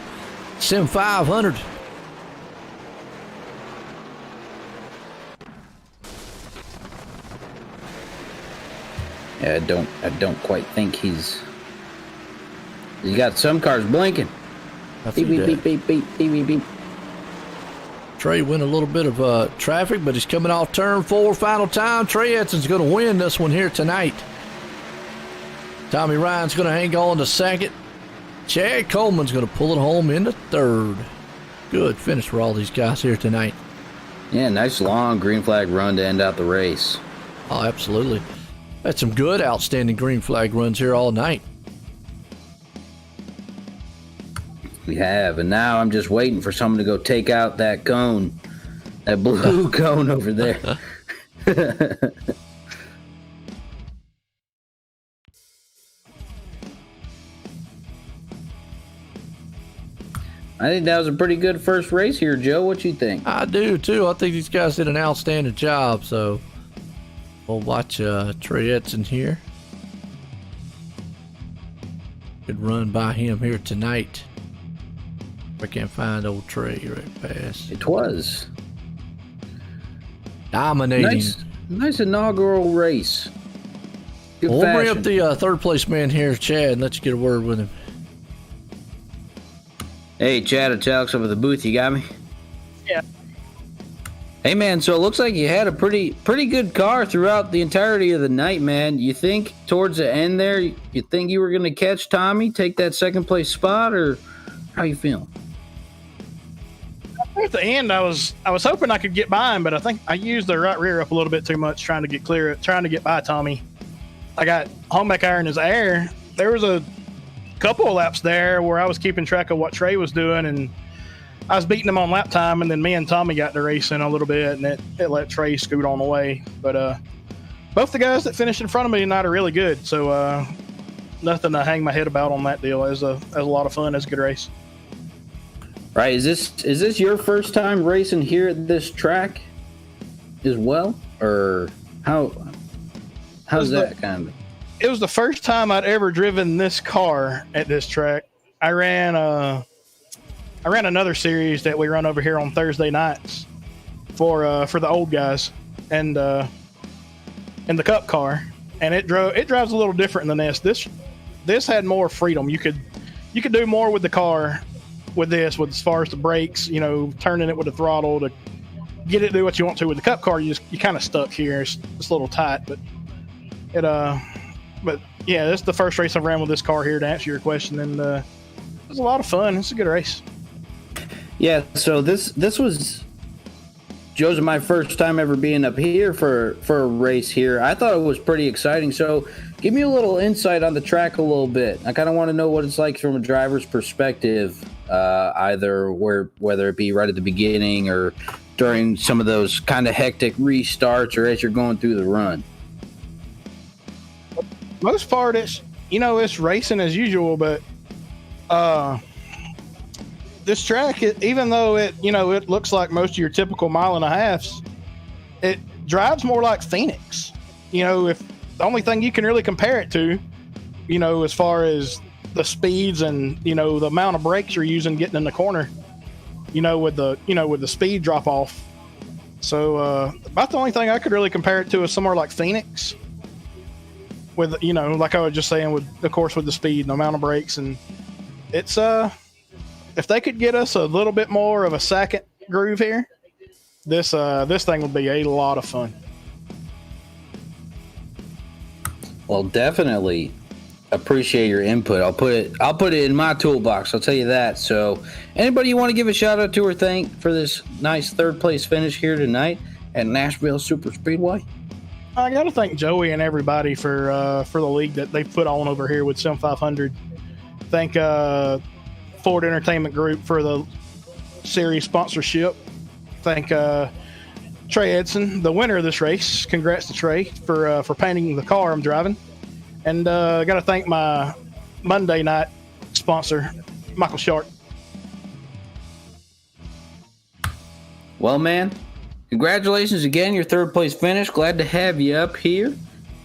Sim500. Yeah, I don't quite think he's got some cars blinking. Beep, beep, beep, beep, beep, beep, beep, beep. Trey went a little bit of traffic, but he's coming off turn 4 final time. Trey Edson's going to win this one here tonight. Tommy Ryan's going to hang on to second. Chad Coleman's going to pull it home into third. Good finish for all these guys here tonight. Yeah, nice long green flag run to end out the race. Oh, absolutely. Had some good, outstanding green flag runs here all night. We have, and now I'm just waiting for someone to go take out that cone, that blue cone over there. I think that was a pretty good first race here, Joe. What you think? I do, too. I think these guys did an outstanding job, so we'll watch Trey Edson here. Good run by him here tonight. I can't find old Trey right past. It was dominating. Nice inaugural race. Good We'll fashion. bring up the third place man here, Chad, and let you get a word with him. Hey, Chad, it's Alex up at the booth. You got me? Yeah. Hey, man, so it looks like you had a pretty good car throughout the entirety of the night, man. You think towards the end there, you think you were going to catch Tommy, take that second place spot, or how you feeling? At the end, I was hoping I could get by him, but I think I used the right rear up a little bit too much trying to get by Tommy. I got Homeback iron in his air. There was a couple of laps there where I was keeping track of what Trey was doing, and I was beating him on lap time, and then me and Tommy got to racing a little bit, and it let Trey scoot on the way. But both the guys that finished in front of me tonight are really good, so nothing to hang my head about on that deal. It was a lot of fun. It was a good race. Right, is this your first time racing here at this track as well, or how's that kind of? It was the first time I'd ever driven this car at this track. I ran another series that we run over here on Thursday nights for the old guys, and the Cup car, and it drives a little different than this. This had more freedom. You could do more with the car with this, with as far as the brakes, turning it with the throttle to get it to do what you want to. With the Cup car, you kind of stuck here. It's a little tight, but But yeah, this is the first race I've ran with this car here, to answer your question, and it was a lot of fun. It's a good race. Yeah, so this was Joe's and my first time ever being up here for a race here. I thought it was pretty exciting. So give me a little insight on the track a little bit. I kind of want to know what it's like from a driver's perspective, whether it be right at the beginning or during some of those kind of hectic restarts or as you're going through the run. Most part, it's racing as usual, but this track, even though it looks like most of your typical mile and a halves, it drives more like Phoenix. If the only thing you can really compare it to, as far as the speeds and the amount of brakes you're using getting in the corner, with the speed drop off. So about the only thing I could really compare it to is somewhere like Phoenix. With like I was just saying, with the speed and the amount of brakes, and it's if they could get us a little bit more of a second groove here, this thing would be a lot of fun. Well, definitely appreciate your input. I'll put it in my toolbox. I'll tell you that. So, anybody you want to give a shout out to or thank for this nice third place finish here tonight at Nashville Superspeedway? I got to thank Joey and everybody for the league that they put on over here with Sim500. Thank Ford Entertainment Group for the series sponsorship. Thank Trey Edson, the winner of this race. Congrats to Trey for painting the car I'm driving. And I got to thank my Monday night sponsor, Michael Sharp. Well, man, congratulations again, your third place finish. Glad to have you up here.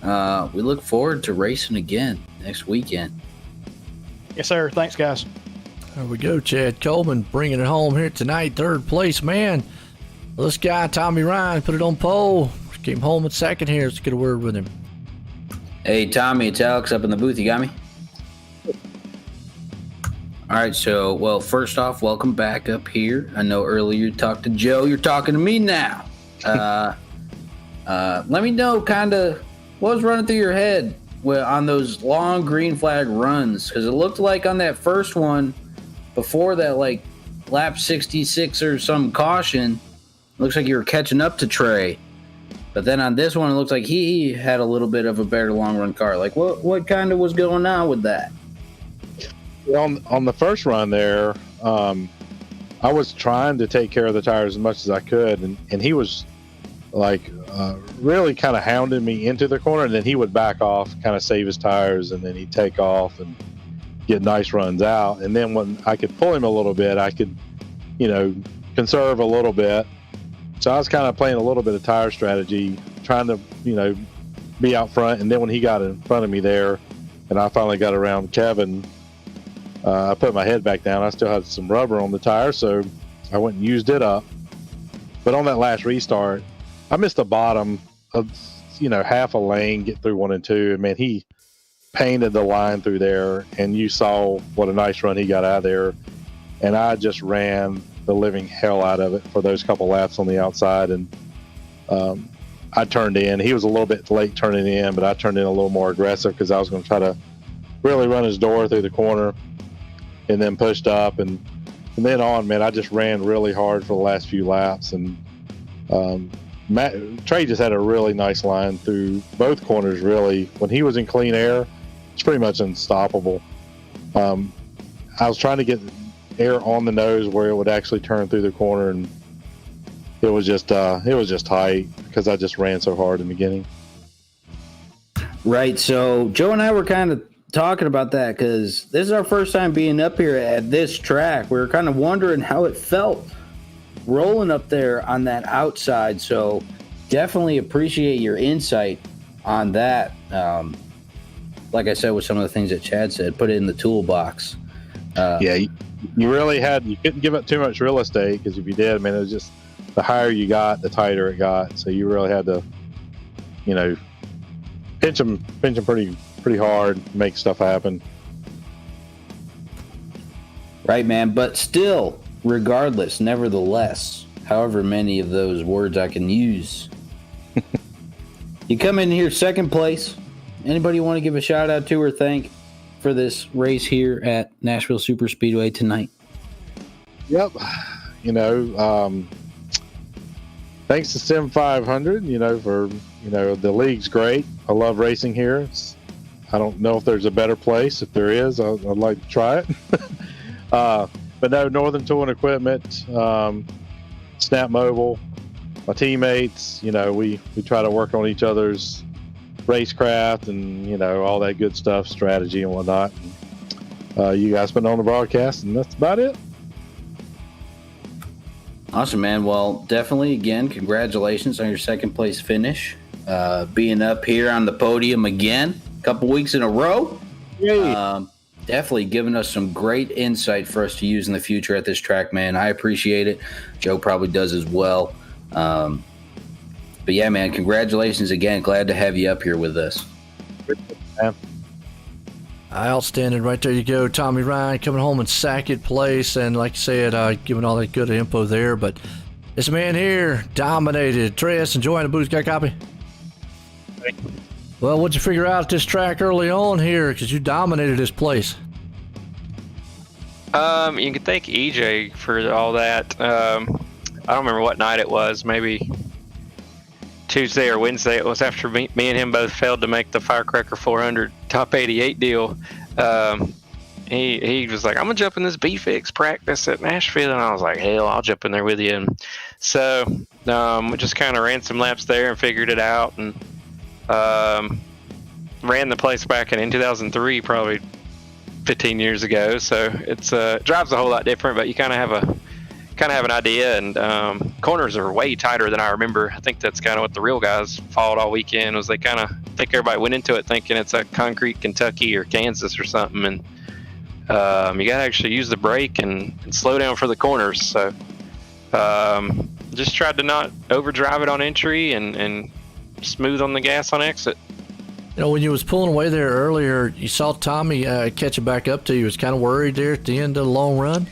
We look forward to racing again next weekend. Yes, sir. Thanks, guys. There we go, Chad Coleman bringing it home here tonight. Third place, man. Well, this guy, Tommy Ryan, put it on pole. Came home in second here. Let's get a word with him. Hey, Tommy, it's Alex up in the booth. You got me? All right, so, well, first off, welcome back up here. I know earlier you talked to Joe. You're talking to me now. Let me know kind of what was running through your head on those long green flag runs, because it looked like on that first one before that, like lap 66 or some caution, looks like you were catching up to Trey. But then on this one, it looks like he had a little bit of a better long run car. Like what kind of was going on with that? On the first run there, I was trying to take care of the tires as much as I could, and he was like really kind of hounding me into the corner, and then he would back off, kind of save his tires, and then he'd take off and get nice runs out. And then when I could pull him a little bit, I could, conserve a little bit. So I was kind of playing a little bit of tire strategy, trying to, be out front. And then when he got in front of me there, and I finally got around Kevin, I put my head back down. I still had some rubber on the tire, so I went and used it up. But on that last restart, I missed the bottom of, half a lane, get through 1 and 2. And man, he painted the line through there, and you saw what a nice run he got out of there. And I just ran the living hell out of it for those couple laps on the outside. And I turned in. He was a little bit late turning in, but I turned in a little more aggressive because I was going to try to really run his door through the corner, and then pushed up. And from then on, man, I just ran really hard for the last few laps. And Trey just had a really nice line through both corners, really. When he was in clean air, it's pretty much unstoppable. I was trying to get air on the nose where it would actually turn through the corner, and it was just tight because I just ran so hard in the beginning. Right. So Joe and I were kind of talking about that because this is our first time being up here at this track. We were kind of wondering how it felt rolling up there on that outside. So definitely appreciate your insight on that. Like I said, with some of the things that Chad said, put it in the toolbox. You really you couldn't give up too much real estate, because if you did, I mean, it was just the higher you got, the tighter it got. So you really had to, pinch them pretty hard, make stuff happen. Right, man. But still, regardless, nevertheless, however many of those words I can use, you come in here second place. Anybody want to give a shout out to or thank for this race here at Nashville Superspeedway tonight? Yep. Thanks to Sim500, for, the league's great. I love racing here. I don't know if there's a better place. If there is, I'd like to try it. But no, Northern Tooling Equipment, Snap Mobile, my teammates, we try to work on each other's racecraft and, all that good stuff, strategy and whatnot. You guys been on the broadcast, and that's about it. Awesome, man. Well, definitely, again, congratulations on your second place finish. Being up here on the podium again, a couple weeks in a row. Definitely giving us some great insight for us to use in the future at this track, man. I appreciate it. Joe probably does as well. But yeah, man, congratulations again. Glad to have you up here with us. Yeah. Outstanding. Right there you go. Tommy Ryan coming home in second place. And like you said, giving all that good info there. But this man here dominated. Tres, enjoying the boost. Got a copy? Well, what'd you figure out at this track early on here? Because you dominated this place. You can thank EJ for all that. I don't remember what night it was. Maybe Tuesday or Wednesday. It was after me and him both failed to make the Firecracker 400 top 88 deal. He was like, I'm gonna jump in this B-Fix practice at Nashville, and I was like, hell, I'll jump in there with you. And so we just kind of ran some laps there and figured it out, and ran the place back in 2003, probably 15 years ago. So it's drives a whole lot different, but you kind of have an idea, and corners are way tighter than I remember. I think that's kind of what the real guys followed all weekend, was they kind of think everybody went into it thinking it's a concrete Kentucky or Kansas or something, and you got to actually use the brake and slow down for the corners. So just tried to not overdrive it on entry and smooth on the gas on exit. When you was pulling away there earlier, you saw Tommy catching back up to you. Was kind of worried there at the end of the long run?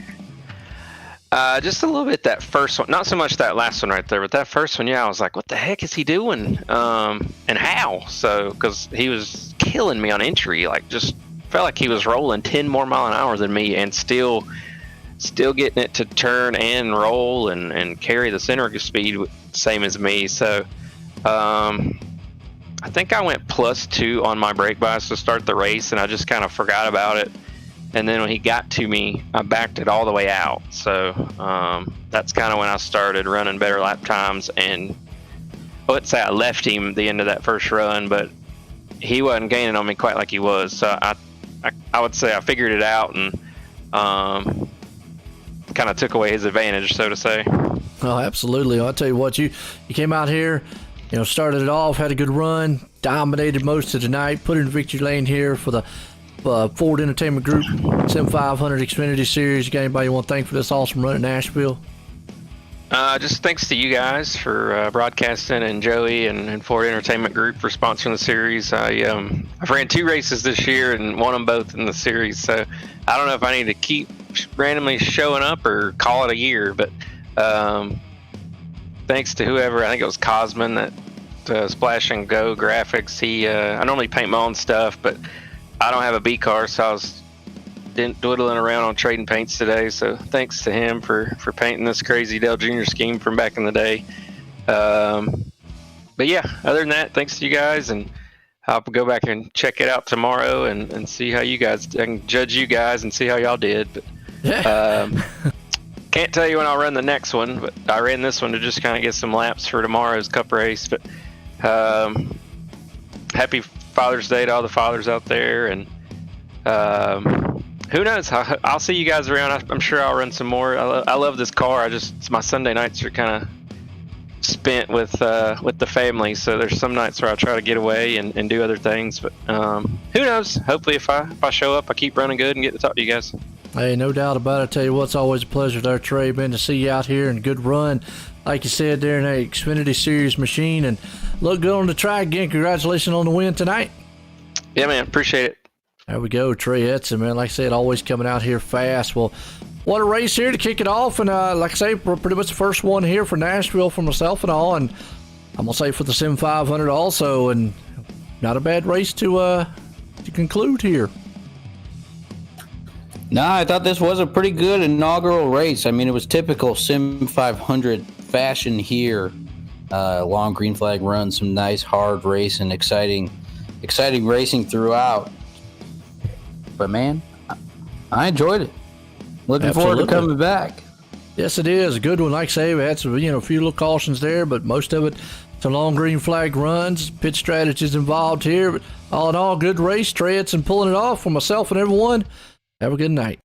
Just a little bit that first one, not so much that last one right there, but that first one, yeah, I was like, what the heck is he doing? And how? So, because he was killing me on entry, like just felt like he was rolling 10 more mile an hour than me and still getting it to turn and roll and carry the center of speed same as me. So, I think I went +2 on my brake bias to start the race, and I just kind of forgot about it. And then when he got to me, I backed it all the way out. So that's kind of when I started running better lap times. And I wouldn't say I left him the end of that first run, but he wasn't gaining on me quite like he was. So I would say I figured it out and kind of took away his advantage, so to say. Oh, absolutely. I'll tell you what, you came out here, started it off, had a good run, dominated most of the night, put in victory lane here for the Ford Entertainment Group Sim500 Xfinity Series. You got anybody you want to thank for this awesome run at Nashville? Just thanks to you guys for broadcasting, and Joey and Ford Entertainment Group for sponsoring the series. I've ran 2 races this year and won them both in the series, so I don't know if I need to keep randomly showing up or call it a year, but thanks to whoever, I think it was Cosman that Splash and Go Graphics. I normally paint my own stuff, but I don't have a B car, so I was dwindling around on trading paints today. So thanks to him for painting this crazy Dale Jr. scheme from back in the day. But yeah, other than that, thanks to you guys, and I'll go back and check it out tomorrow and see how you guys, I can judge you guys and see how y'all did. But can't tell you when I'll run the next one, but I ran this one to just kind of get some laps for tomorrow's Cup race. But happy Father's Day to all the fathers out there, and who knows? I'll see you guys around. I'm sure I'll run some more. I love this car. My Sunday nights are kind of spent with the family, so there's some nights where I try to get away and do other things. But who knows? Hopefully, if I show up, I keep running good and get to talk to you guys. Hey, no doubt about it. I tell you what, it's always a pleasure there, Trey, man, to see you out here and good run. Like you said, there in that Xfinity Series machine, and look good on the track again. Congratulations on the win tonight. Yeah, man. Appreciate it. There we go, Trey Edson, man. Like I said, always coming out here fast. Well, what a race here to kick it off. And like I say, pretty much the first one here for Nashville for myself and all. And I'm going to say for the Sim500 also. And not a bad race to conclude here. No, I thought this was a pretty good inaugural race. I mean, it was typical Sim500 fashion here. Long green flag run, some nice hard racing, exciting racing throughout. But man, I enjoyed it. Looking forward to coming back. Yes, it is a good one. Like I say, we had some, a few little cautions there, but most of it, some long green flag runs, pit strategies involved here. But all in all, good race. Trey Edson pulling it off for myself and everyone. Have a good night.